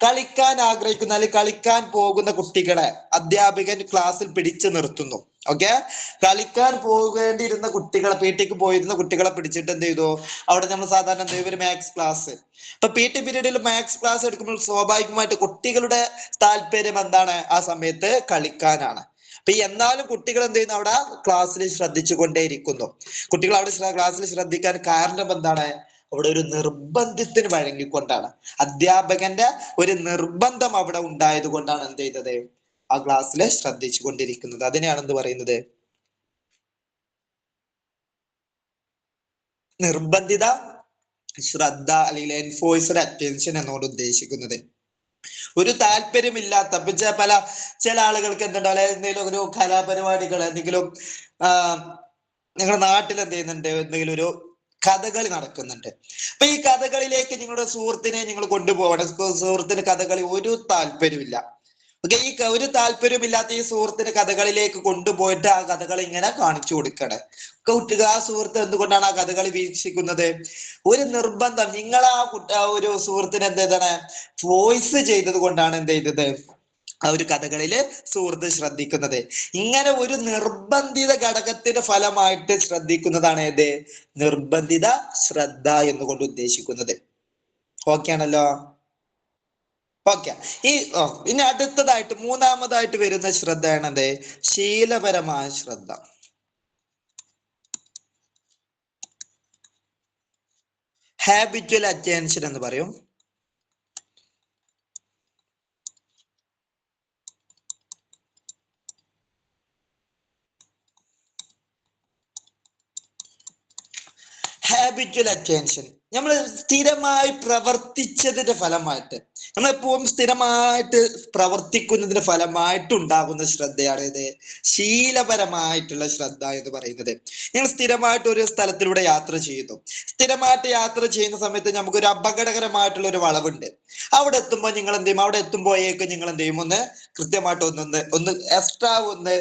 കളിക്കാൻ ആഗ്രഹിക്കുന്ന അല്ലെങ്കിൽ കളിക്കാൻ പോകുന്ന കുട്ടികളെ അധ്യാപകൻ ക്ലാസ്സിൽ പിടിച്ചു നിർത്തുന്നു. ഓക്കെ, കളിക്കാൻ പോകേണ്ടിയിരുന്ന കുട്ടികളെ, PT പോയിരുന്ന കുട്ടികളെ പിടിച്ചിട്ട് എന്ത് ചെയ്തു? അവിടെ നമ്മൾ സാധാരണ എന്ത് ചെയ്യും? ഒരു മാത്സ് ക്ലാസ്. ഇപ്പൊ PT പീരീഡിൽ മാത്സ് ക്ലാസ് എടുക്കുമ്പോൾ സ്വാഭാവികമായിട്ട് കുട്ടികളുടെ താല്പര്യം എന്താണ്? ആ സമയത്ത് കളിക്കാനാണ്. അപ്പൊ എന്നാലും കുട്ടികൾ എന്ത് ചെയ്യുന്നു? അവിടെ ക്ലാസ്സിൽ ശ്രദ്ധിച്ചു കൊണ്ടേയിരിക്കുന്നു. കുട്ടികൾ അവിടെ ക്ലാസ്സിൽ ശ്രദ്ധിക്കാൻ കാരണം എന്താണ്? അവിടെ ഒരു നിർബന്ധത്തിന് വഴങ്ങിക്കൊണ്ടാണ്. അധ്യാപകന്റെ ഒരു നിർബന്ധം അവിടെ ഉണ്ടായത് കൊണ്ടാണ് എന്ത് ചെയ്തത്? ആ ക്ലാസ്സിൽ ശ്രദ്ധിച്ചു കൊണ്ടിരിക്കുന്നത്. അതിനെയാണ് എന്ത് പറയുന്നത്? നിർബന്ധിത ശ്രദ്ധ അല്ലെങ്കിൽ എൻഫോഴ്സ്ഡ് അറ്റൻഷൻ എന്നോട് ഉദ്ദേശിക്കുന്നത്. ഒരു താല്പര്യമില്ലാത്ത, ചില ആളുകൾക്ക് എന്തുണ്ടാവില്ല, എന്തെങ്കിലും ഒരു കലാപരിപാടികൾ, എന്തെങ്കിലും നിങ്ങളുടെ നാട്ടിൽ എന്ത് ചെയ്യുന്നുണ്ട്? എന്തെങ്കിലും ഒരു കഥകളി നടക്കുന്നുണ്ട്. അപ്പൊ ഈ കഥകളിലേക്ക് നിങ്ങളുടെ സുഹൃത്തിനെ നിങ്ങൾ കൊണ്ടുപോകണം. സുഹൃത്തിന് കഥകളി ഒരു താല്പര്യമില്ല. ഓക്കെ, ഈ ഒരു താല്പര്യമില്ലാത്ത ഈ സുഹൃത്തിന് കഥകളിലേക്ക് കൊണ്ടുപോയിട്ട് ആ കഥകളി ഇങ്ങനെ കാണിച്ചു കൊടുക്കണേ. ആ സുഹൃത്ത് എന്തുകൊണ്ടാണ് ആ കഥകളി വീക്ഷിക്കുന്നത്? ഒരു നിർബന്ധം. നിങ്ങൾ ആ ഒരു സുഹൃത്തിന് എന്താണ് വോയിസ് ചെയ്തത് കൊണ്ടാണ് എന്ത് ചെയ്തത്? ആ ഒരു കഥകളില് സുഹൃത്ത് ശ്രദ്ധിക്കുന്നത്. ഇങ്ങനെ ഒരു നിർബന്ധിത ഘടകത്തിന്റെ ഫലമായിട്ട് ശ്രദ്ധിക്കുന്നതാണ് ഏത്? നിർബന്ധിത ശ്രദ്ധ എന്നുകൊണ്ട് ഉദ്ദേശിക്കുന്നത്. ഓക്കെ ആണല്ലോ? ഓക്കെ. ഇനി അടുത്തതായിട്ട് മൂന്നാമതായിട്ട് വരുന്ന ശ്രദ്ധയാണത് ശീലപരമായ ശ്രദ്ധ. ഹാബിച്വൽ അറ്റൻഷൻ എന്ന് പറയും. ഹാബിച്വൽ അറ്റൻഷൻ നമ്മൾ സ്ഥിരമായി പ്രവർത്തിച്ചതിന്റെ ഫലമായിട്ട്, നമ്മളെപ്പോഴും സ്ഥിരമായിട്ട് പ്രവർത്തിക്കുന്നതിന്റെ ഫലമായിട്ട് ഉണ്ടാകുന്ന ശ്രദ്ധയാണ് ഇത് ശീലപരമായിട്ടുള്ള ശ്രദ്ധ എന്ന് പറയുന്നത്. നിങ്ങൾ സ്ഥിരമായിട്ട് ഒരു സ്ഥലത്തിലൂടെ യാത്ര ചെയ്യുന്നു. സ്ഥിരമായിട്ട് യാത്ര ചെയ്യുന്ന സമയത്ത് നമുക്കൊരു അപകടകരമായിട്ടുള്ള ഒരു വളവുണ്ട്. അവിടെ എത്തുമ്പോൾ നിങ്ങൾ എന്ത് ചെയ്യും? അവിടെ എത്തുമ്പോഴേക്ക് നിങ്ങൾ എന്ത് ചെയ്യും? ഒന്ന് കൃത്യമായിട്ട് ഒന്ന് എക്സ്ട്രാ ഒന്ന്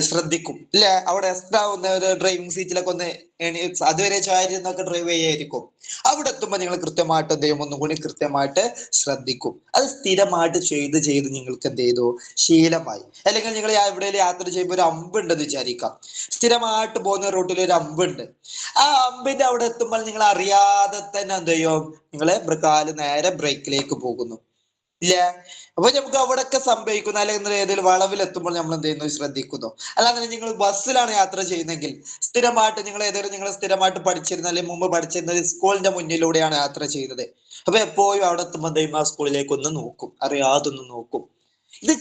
ശ്രദ്ധിക്കും, ഇല്ലേ? അവിടെ എക്സ്ട്രാ ഒന്ന് ഒരു ഡ്രൈവിംഗ് സീറ്റിലൊക്കെ ഒന്ന് അതുവരെ ചാരിന്നൊക്കെ ഡ്രൈവ് ചെയ്യായിരിക്കും. അവിടെ എത്തുമ്പോൾ നിങ്ങൾ കൃത്യമായിട്ട് എന്ത് ചെയ്യും? ഒന്നും കൂടി കൃത്യമായിട്ട് ശ്രദ്ധിക്കും. അത് സ്ഥിരമായിട്ട് ചെയ്ത് നിങ്ങൾക്ക് എന്ത് ചെയ്തു? ശീലമായി. അല്ലെങ്കിൽ നിങ്ങൾ എവിടെയെങ്കിലും യാത്ര ചെയ്യുമ്പോൾ ഒരു അമ്പുണ്ടെന്ന് വിചാരിക്കാം. സ്ഥിരമായിട്ട് പോകുന്ന റൂട്ടിൽ ഒരു അമ്പുണ്ട്. ആ അമ്പിന്റെ അവിടെ എത്തുമ്പോൾ നിങ്ങൾ അറിയാതെ തന്നെ എന്ത് ചെയ്യും? നിങ്ങള് കാല് നേരെ ബ്രേക്കിലേക്ക് പോകുന്നു, ഇല്ല? അപ്പൊ നമുക്ക് അവിടെയൊക്കെ സംഭവിക്കുന്നു. അല്ലെങ്കിൽ ഏതെങ്കിലും വളവിൽ എത്തുമ്പോൾ നമ്മൾ എന്ത് ചെയ്യുന്നു? ശ്രദ്ധിക്കുന്നു. അല്ലാതെ നിങ്ങൾ ബസ്സിലാണ് യാത്ര ചെയ്യുന്നെങ്കിൽ, സ്ഥിരമായിട്ട് നിങ്ങൾ സ്ഥിരമായിട്ട് പഠിച്ചിരുന്ന അല്ലെങ്കിൽ മുമ്പ് പഠിച്ചിരുന്ന സ്കൂളിന്റെ മുന്നിലൂടെയാണ് യാത്ര ചെയ്യുന്നത്. അപ്പൊ എപ്പോഴും അവിടെ എത്തുമ്പോൾ എന്ത് ചെയ്യും? ആ സ്കൂളിലേക്ക് ഒന്ന് നോക്കും, അറിയാതൊന്ന് നോക്കും. ഇത്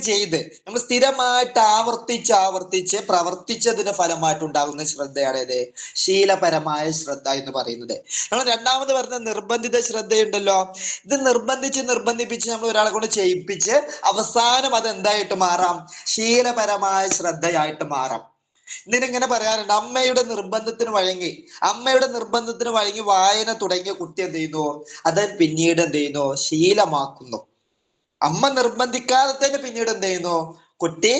ചെയ്ത് നമ്മൾ സ്ഥിരമായിട്ട് ആവർത്തിച്ച് പ്രവർത്തിച്ചതിന്റെ ഫലമായിട്ട് ഉണ്ടാകുന്ന ശ്രദ്ധയാണ് ഇത് ശീലപരമായ ശ്രദ്ധ എന്ന് പറയുന്നത്. നമ്മൾ രണ്ടാമത് പറഞ്ഞ നിർബന്ധിത ശ്രദ്ധയുണ്ടല്ലോ, ഇത് നിർബന്ധിപ്പിച്ച് നമ്മൾ ഒരാളെ കൊണ്ട് ചെയ്യിപ്പിച്ച് അവസാനം അത് എന്തായിട്ട് മാറാം? ശീലപരമായ ശ്രദ്ധയായിട്ട് മാറാം. ഇതിനിങ്ങനെ പറയാറുണ്ട്, അമ്മയുടെ നിർബന്ധത്തിന് വഴങ്ങി വായന തുടങ്ങിയ കുട്ടി എന്ത് ചെയ്യുന്നു? അത് പിന്നീട് എന്ത് ചെയ്യുന്നു? ശീലമാക്കുന്നു. അമ്മ നിർബന്ധിക്കാതെ തന്നെ പിന്നീട് എന്ത് ചെയ്യുന്നു? കുട്ടി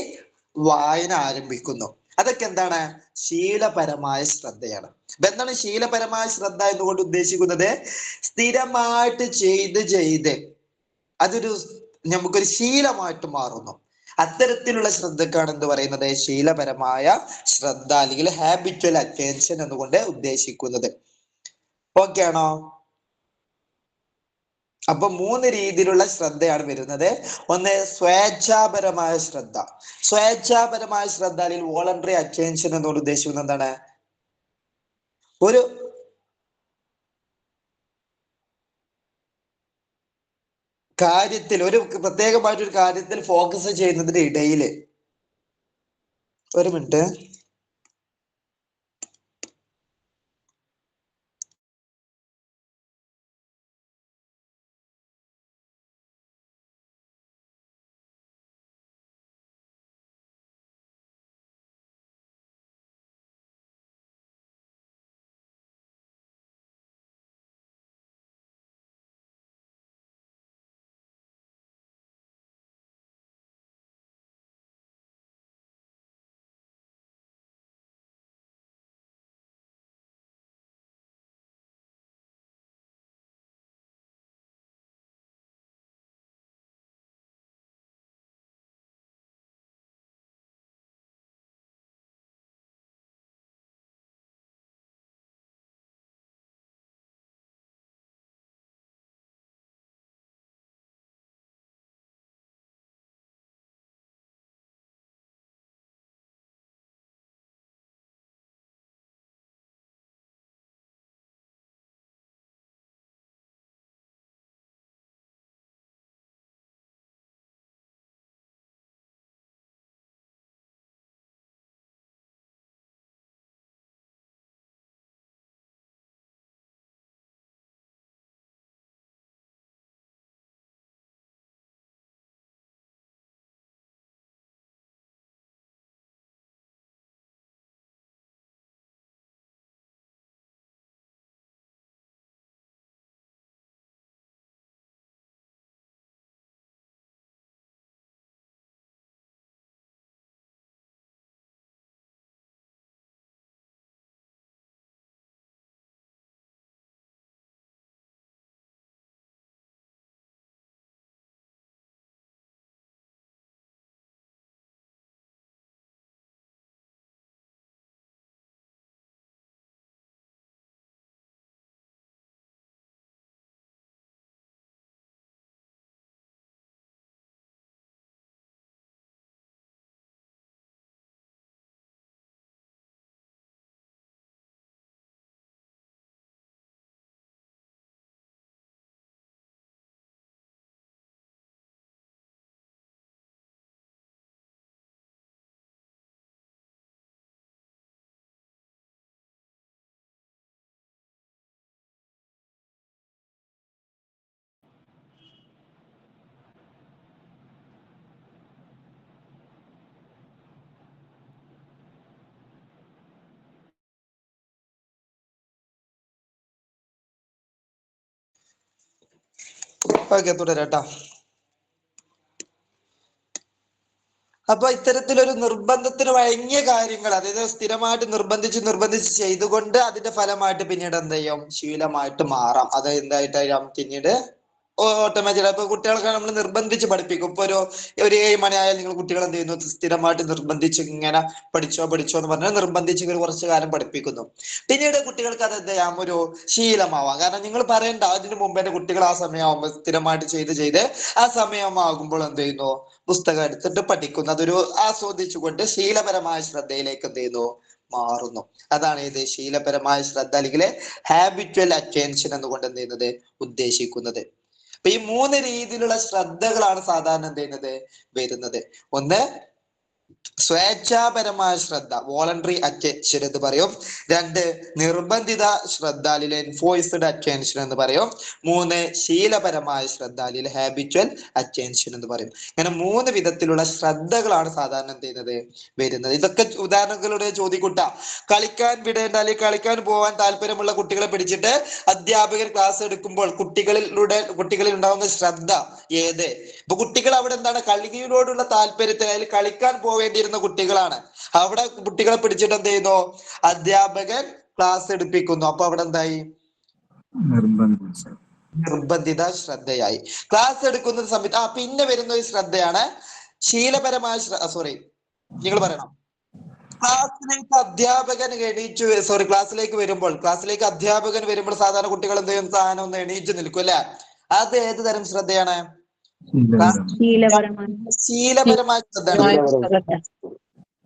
വായന ആരംഭിക്കുന്നു. അതൊക്കെ എന്താണ്? ശീലപരമായ ശ്രദ്ധയാണ്. അപ്പൊ എന്താണ് ശീലപരമായ ശ്രദ്ധ എന്നുകൊണ്ട് ഉദ്ദേശിക്കുന്നത്? സ്ഥിരമായിട്ട് ചെയ്ത് അതൊരു നമുക്കൊരു ശീലമായിട്ട് മാറുന്നു. അത്തരത്തിലുള്ള ശ്രദ്ധക്കാണ് എന്ത് പറയുന്നത്? ശീലപരമായ ശ്രദ്ധ അല്ലെങ്കിൽ ഹാബിച്വൽ അറ്റൻഷൻ എന്നുകൊണ്ട് ഉദ്ദേശിക്കുന്നത്. ഓക്കെ ആണോ? അപ്പൊ 3 രീതിയിലുള്ള ശ്രദ്ധയാണ് വരുന്നത്. ഒന്ന് സ്വേച്ഛാപരമായ ശ്രദ്ധ. സ്വേച്ഛാപരമായ ശ്രദ്ധ അല്ലെങ്കിൽ വോളണ്ടറി അറ്റൻഷൻ എന്നോട് ഉദ്ദേശിക്കുന്നത് എന്താണ്? ഒരു കാര്യത്തിൽ ഒരു പ്രത്യേകമായിട്ടൊരു കാര്യത്തിൽ ഫോക്കസ് ചെയ്യുന്നതിന്റെ ഇടയില്. ഒരു മിനിറ്റ്. ഓക്കെ, തുടരാട്ടോ. അപ്പൊ ഇത്തരത്തിലൊരു നിർബന്ധത്തിന് വഴങ്ങിയ കാര്യങ്ങൾ, അതായത് സ്ഥിരമായിട്ട് നിർബന്ധിച്ച് ചെയ്തുകൊണ്ട് അതിന്റെ ഫലമായിട്ട് പിന്നീട് എന്ത് ചെയ്യും, ശീലമായിട്ട് മാറാം. അത് എന്തായിട്ടായിരിക്കാം പിന്നീട് ഓട്ടോമാറ്റിക്. ഇപ്പൊ കുട്ടികൾക്ക് നമ്മൾ നിർബന്ധിച്ച് പഠിപ്പിക്കും. ഇപ്പൊ ഒരു 7 മണിയായാൽ നിങ്ങൾ കുട്ടികൾ എന്ത് ചെയ്യുന്നു, സ്ഥിരമായിട്ട് നിർബന്ധിച്ച് ഇങ്ങനെ പഠിച്ചോ എന്ന് പറഞ്ഞാൽ നിർബന്ധിച്ച് കുറച്ചു കാലം പഠിപ്പിക്കുന്നു. പിന്നീട് കുട്ടികൾക്ക് അത് എന്ത് ചെയ്യാം, ഒരു ശീലമാവാം. കാരണം നിങ്ങൾ പറയേണ്ട അതിന് മുമ്പ് തന്നെ കുട്ടികൾ ആ സമയമാകുമ്പോൾ സ്ഥിരമായിട്ട് ചെയ്ത് ആ സമയമാകുമ്പോൾ എന്ത് ചെയ്യുന്നു, പുസ്തകം എടുത്തിട്ട് പഠിക്കുന്നു. അതൊരു ആസ്വദിച്ചുകൊണ്ട് ശീലപരമായ ശ്രദ്ധയിലേക്ക് എന്ത് ചെയ്യുന്നു, മാറുന്നു. അതാണ് ഇത് ശീലപരമായ ശ്രദ്ധ അല്ലെങ്കിൽ ഹാബിച്വൽ അറ്റൻഷൻ എന്നുകൊണ്ട് എന്ത് ചെയ്യുന്നത്, ഉദ്ദേശിക്കുന്നത്. അപ്പൊ ഈ 3 രീതിയിലുള്ള ശ്രദ്ധകളാണ് സാധാരണ എന്ത് ചെയ്യുന്നത്, വരുന്നത്. ഒന്ന് സ്വേച്ഛാപരമായ ശ്രദ്ധ, വോളണ്ടറി അറ്റൻഷൻ എന്ന് പറയും. 2 നിർബന്ധിത ശ്രദ്ധ അല്ലെങ്കിൽ എൻഫോഴ്സ്ഡ് അറ്റൻഷൻ എന്ന് പറയും. 3 ശീലപരമായ ശ്രദ്ധ അല്ലെങ്കിൽ ഹാബിച്വൽ അറ്റൻഷൻ എന്ന് പറയും. ഇങ്ങനെ 3 വിധത്തിലുള്ള ശ്രദ്ധകളാണ് സാധാരണ എന്ത് ചെയ്യുന്നത്, വരുന്നത്. ഇതൊക്കെ ഉദാഹരണങ്ങളുടെ ചോദിക്കൂട്ട. കളിക്കാൻ വിടേണ്ട അല്ലെങ്കിൽ കളിക്കാൻ പോകാൻ താല്പര്യമുള്ള കുട്ടികളെ പിടിച്ചിട്ട് അധ്യാപകർ ക്ലാസ് എടുക്കുമ്പോൾ കുട്ടികളിൽ ഉണ്ടാകുന്ന ശ്രദ്ധ ഏത്? ഇപ്പൊ കുട്ടികൾ അവിടെ എന്താണ്, കളിയോടുള്ള താല്പര്യത്തിൽ അല്ലെങ്കിൽ കളിക്കാൻ പോവേണ്ടിയിരുന്ന കുട്ടികളാണ്. അവിടെ കുട്ടികളെ പിടിച്ചിട്ട് എന്ത് ചെയ്യുന്നു, അധ്യാപകൻ ക്ലാസ് എടുപ്പിക്കുന്നു. അപ്പൊ അവിടെ എന്തായി, നിർബന്ധിത ശ്രദ്ധയായി. ക്ലാസ് എടുക്കുന്ന സമയത്ത് പിന്നെ വരുന്ന ഒരു ശ്രദ്ധയാണ് ശീലപരമായ നിങ്ങൾ പറയണം. ക്ലാസ്സിലേക്ക് അധ്യാപകൻ വരുമ്പോൾ സാധാരണ കുട്ടികൾ എന്ത് ചെയ്യും, സാധനം ഒന്ന് എണീറ്റ് നിൽക്കും അല്ലെ? അത് ഏത് തരം ശ്രദ്ധയാണ്? ശീലപരമായ ശ്രദ്ധയാണ്.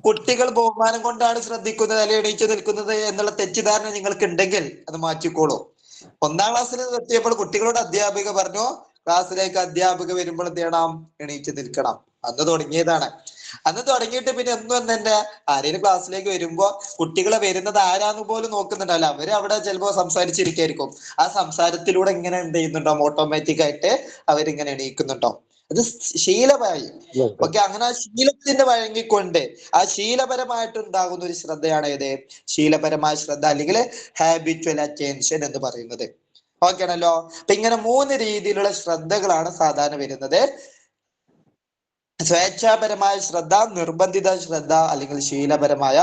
കുട്ടികൾ ബഹുമാനം കൊണ്ടാണ് ശ്രദ്ധിക്കുന്നത് അല്ലെങ്കിൽ എണീച്ചു നിൽക്കുന്നത് എന്നുള്ള തെറ്റിദ്ധാരണ നിങ്ങൾക്ക് ഉണ്ടെങ്കിൽ അത് മാറ്റിക്കോളൂ. 1ാം ക്ലാസ്സിൽ എത്തിയപ്പോൾ കുട്ടികളോട് അധ്യാപിക പറഞ്ഞു ക്ലാസ്സിലേക്ക് അധ്യാപക വരുമ്പോൾ എന്ത് ചെയ്യണം? എണീറ്റ് നിൽക്കണം. അന്ന് തുടങ്ങിയതാണ്. അന്ന് തുടങ്ങിയിട്ട് പിന്നെ എന്നും തന്നെ ആരെങ്കിലും ക്ലാസ്സിലേക്ക് വരുമ്പോ കുട്ടികളെ വരുന്നത് ആരാന്ന് പോലും നോക്കുന്നുണ്ടല്ലോ. അവര് അവിടെ ചിലപ്പോ സംസാരിച്ചിരിക്കായിരിക്കും. ആ സംസാരത്തിലൂടെ ഇങ്ങനെ എന്ത് ചെയ്യുന്നുണ്ടാവും? ഓട്ടോമാറ്റിക് ആയിട്ട് അവരിങ്ങനെ എണീക്കുന്നുണ്ടാവും. അത് ശീലമായി. ഓക്കെ, അങ്ങനെ ആ ശീലത്തിന് വഴങ്ങിക്കൊണ്ട് ആ ശീലപരമായിട്ടുണ്ടാകുന്ന ഒരു ശ്രദ്ധയാണ് ഏത്? ശീലപരമായ ശ്രദ്ധ അല്ലെങ്കിൽ ഹാബിച്വൽ അറ്റൻഷൻ എന്ന് പറയുന്നത്. ഓക്കെ ആണല്ലോ. അപ്പൊ ഇങ്ങനെ 3 രീതിയിലുള്ള ശ്രദ്ധകളാണ് സാധാരണ വരുന്നത്. സ്വേച്ഛാപരമായ ശ്രദ്ധ, നിർബന്ധിത ശ്രദ്ധ അല്ലെങ്കിൽ ശീലപരമായ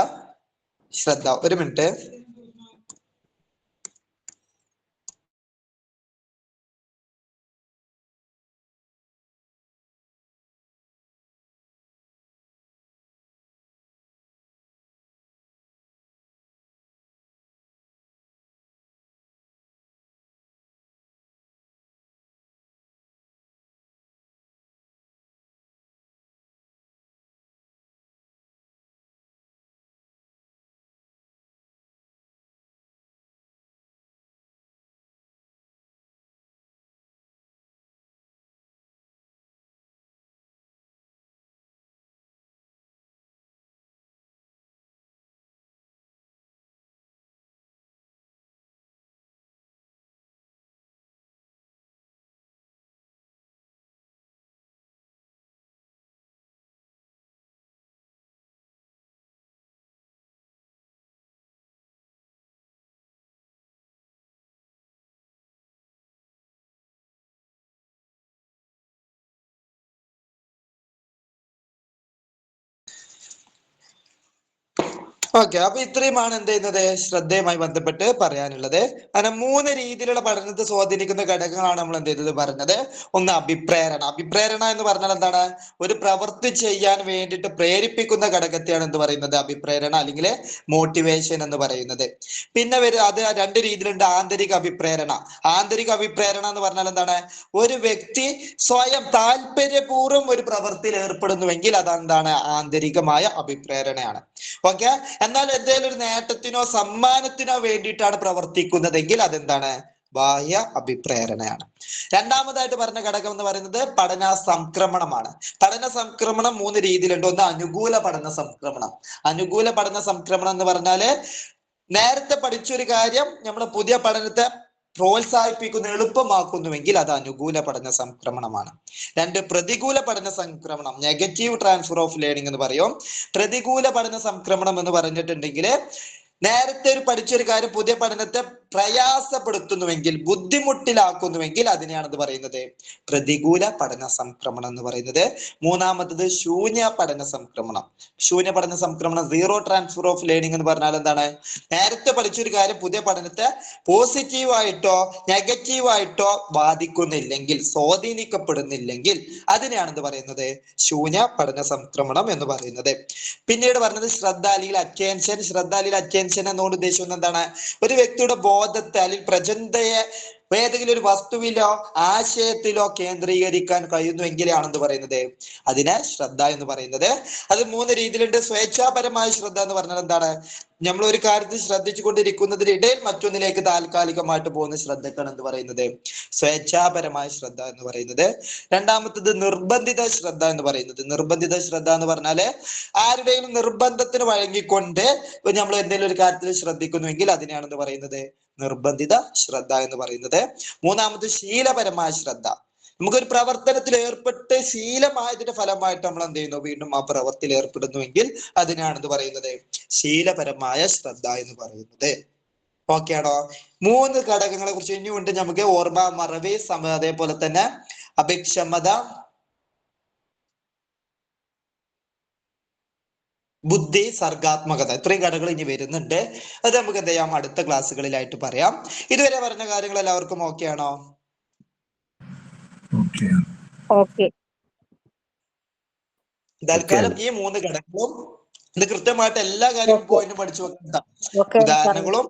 ശ്രദ്ധ. ഒരു മിനിറ്റ്. ഓക്കെ, അപ്പൊ ഇത്രയുമാണ് എന്ത് ചെയ്യുന്നത്? ശ്രദ്ധയുമായി ബന്ധപ്പെട്ട് പറയാനുള്ളത്. അങ്ങനെ 3 രീതിയിലുള്ള പഠനത്തെ സ്വാധീനിക്കുന്ന ഘടകങ്ങളാണ് നമ്മൾ എന്ത് ചെയ്തത് പറഞ്ഞത്. ഒന്ന് അഭിപ്രേരണ. അഭിപ്രേരണ എന്ന് പറഞ്ഞാൽ എന്താണ്? ഒരു പ്രവൃത്തി ചെയ്യാൻ വേണ്ടിയിട്ട് പ്രേരിപ്പിക്കുന്ന ഘടകത്തെയാണ് എന്ത് പറയുന്നത്? അഭിപ്രേരണ അല്ലെങ്കിൽ മോട്ടിവേഷൻ എന്ന് പറയുന്നത്. പിന്നെ അത് 2 രീതിയിലുണ്ട്. ആന്തരിക അഭിപ്രേരണ. ആന്തരിക അഭിപ്രേരണ എന്ന് പറഞ്ഞാൽ എന്താണ്? ഒരു വ്യക്തി സ്വയം താല്പര്യപൂർവ്വം ഒരു പ്രവൃത്തിയിൽ ഏർപ്പെടുന്നുവെങ്കിൽ അതെന്താണ്? ആന്തരികമായ അഭിപ്രേരണയാണ്. ഓക്കെ. എന്നാൽ എന്തെങ്കിലും ഒരു നേട്ടത്തിനോ സമ്മാനത്തിനോ വേണ്ടിയിട്ടാണ് പ്രവർത്തിക്കുന്നതെങ്കിൽ അതെന്താണ്? ബാഹ്യ അഭിപ്രേരണയാണ്. രണ്ടാമതായിട്ട് പറഞ്ഞ ഘടകം എന്ന് പറയുന്നത് പഠന സംക്രമണമാണ്. പഠന സംക്രമണം 3 രീതിയിലുണ്ട്. ഒന്ന് അനുകൂല പഠന സംക്രമണം. അനുകൂല പഠന സംക്രമണം എന്ന് പറഞ്ഞാല് നേരത്തെ പഠിച്ചൊരു കാര്യം നമ്മൾ പുതിയ പഠനത്തെ പ്രോത്സാഹിപ്പിക്കുന്ന, എളുപ്പമാക്കുന്നുവെങ്കിൽ അത് അനുകൂല പഠന സംക്രമണമാണ്. 2 പ്രതികൂല പഠന സംക്രമണം, നെഗറ്റീവ് ട്രാൻസ്ഫർ ഓഫ് ലേണിംഗ് എന്ന് പറയും. പ്രതികൂല പഠന സംക്രമണം എന്ന് പറഞ്ഞിട്ടുണ്ടെങ്കിൽ നേരത്തെ പഠിച്ചൊരു കാര്യം പുതിയ പഠനത്തെ പ്രയാസപ്പെടുത്തുന്നുവെങ്കിൽ, ബുദ്ധിമുട്ടിലാക്കുന്നുവെങ്കിൽ അതിനെയാണ് ഇത് പറയുന്നത് പ്രതികൂല പഠന സംക്രമണം എന്ന് പറയുന്നത്. മൂന്നാമത്തത് ശൂന്യ പഠന സംക്രമണം. ശൂന്യ പഠന സംക്രമണം, സീറോ ട്രാൻസ്ഫർ ഓഫ് ലേണിംഗ് എന്ന് പറഞ്ഞാൽ എന്താണ്? നേരത്തെ പഠിച്ചൊരു കാര്യം പുതിയ പഠനത്തെ പോസിറ്റീവായിട്ടോ നെഗറ്റീവായിട്ടോ ബാധിക്കുന്നില്ലെങ്കിൽ, സ്വാധീനിക്കപ്പെടുന്നില്ലെങ്കിൽ അതിനെയാണ് എന്ത് പറയുന്നത്? ശൂന്യ പഠന സംക്രമണം എന്ന് പറയുന്നത്. പിന്നീട് പറഞ്ഞത് ശ്രദ്ധ അല്ലെങ്കിൽ അറ്റൻഷൻ. ശ്രദ്ധ അല്ലെങ്കിൽ അറ്റൻഷൻ എന്നുകൊണ്ട് ഉദ്ദേശിക്കുന്നത് എന്താണ്? ഒരു വ്യക്തിയുടെ ബോധത്തെ അല്ലെങ്കിൽ പ്രചണ്ഡയെ ഏതെങ്കിലും ഒരു വസ്തുവിലോ ആശയത്തിലോ കേന്ദ്രീകരിക്കാൻ കഴിയുന്നുവെങ്കിലാണ് എന്ത് പറയുന്നത്? അതിനെ ശ്രദ്ധ എന്ന് പറയുന്നത്. അത് 3 രീതിയിലുണ്ട്. സ്വേച്ഛാപരമായ ശ്രദ്ധ എന്ന് പറഞ്ഞാൽ എന്താണ്? നമ്മൾ ഒരു കാര്യത്തിൽ ശ്രദ്ധിച്ചു കൊണ്ടിരിക്കുന്നതിനിടയിൽ മറ്റൊന്നിലേക്ക് താൽക്കാലികമായിട്ട് പോകുന്ന ശ്രദ്ധക്കാണ് എന്ത് പറയുന്നത്? സ്വേച്ഛാപരമായ ശ്രദ്ധ എന്ന് പറയുന്നത്. രണ്ടാമത്തത് നിർബന്ധിത ശ്രദ്ധ എന്ന് പറയുന്നത്. നിർബന്ധിത ശ്രദ്ധ എന്ന് പറഞ്ഞാല് ആരുടെയും നിർബന്ധത്തിന് വഴങ്ങിക്കൊണ്ട് നമ്മൾ എന്തെങ്കിലും ഒരു കാര്യത്തിൽ ശ്രദ്ധിക്കുന്നുവെങ്കിൽ അതിനെയാണ് എന്ത് പറയുന്നത്? നിർബന്ധിത ശ്രദ്ധ എന്ന് പറയുന്നത്. മൂന്നാമത് ശീലപരമായ ശ്രദ്ധ. നമുക്കൊരു പ്രവർത്തനത്തിൽ ഏർപ്പെട്ട് ശീലമായതിന്റെ ഫലമായിട്ട് നമ്മൾ എന്ത് ചെയ്യുന്നു? വീണ്ടും ആ പ്രവർത്തിയിൽ ഏർപ്പെടുന്നുവെങ്കിൽ അതിനാണ് എന്ത് പറയുന്നത്? ശീലപരമായ ശ്രദ്ധ എന്ന് പറയുന്നത്. ഓക്കെ ആണോ? 3 ഘടകങ്ങളെ കുറിച്ച് ഇനിയുണ്ട് നമുക്ക്. ഓർമ്മ, മറവി, അതേപോലെ തന്നെ അഭിക്ഷമത, ബുദ്ധി, സർഗാത്മകത. ഇത്രയും ഘടകങ്ങൾ ഇനി വരുന്നുണ്ട്. അത് നമുക്ക് എന്ത് ചെയ്യാം? അടുത്ത ക്ലാസ്സുകളിലായിട്ട് പറയാം. ഇതുവരെ പറഞ്ഞ കാര്യങ്ങൾ എല്ലാവർക്കും ഓക്കെ ആണോ? തൽക്കാലം ഈ 3 ഘടകങ്ങളും ഇത് കൃത്യമായിട്ട് എല്ലാ കാര്യവും പോയിന്റും പഠിച്ചു വെക്കണ്ട. ഉദാഹരണങ്ങളും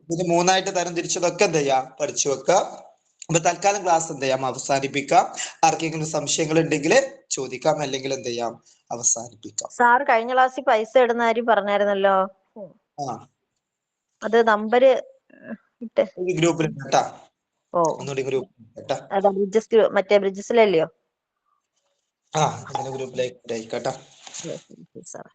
ഇത് 3ആയിട്ട് തരം തിരിച്ചതൊക്കെ എന്ത് ചെയ്യാം? പഠിച്ചു വെക്കുക. അപ്പൊ തൽക്കാലം ക്ലാസ് എന്ത് ചെയ്യാം? അവസാനിപ്പിക്കാം. ആർക്കെങ്കിലും സംശയങ്ങൾ ഉണ്ടെങ്കിൽ ചോദിക്കാം, അല്ലെങ്കിൽ എന്ത് ചെയ്യാം? അവസാനിപ്പിക്കാം. സാർ കഴിഞ്ഞ ക്ലാസ്സിൽ പൈസ ഇടുന്ന കാര്യം പറഞ്ഞായിരുന്നല്ലോ. അത് നമ്പര് ഗ്രൂപ്പിൽ കേട്ടാ. ഓ ഒന്നുകൂടി ഗ്രൂപ്പ് കേട്ടാ. അതാ മറ്റേ ബ്രിഡ്ജസിലല്ലയോ? ആ അങ്ങനെ ഗ്രൂപ്പിലേക്ക് ആയിക്കോട്ടെ. സാറേ.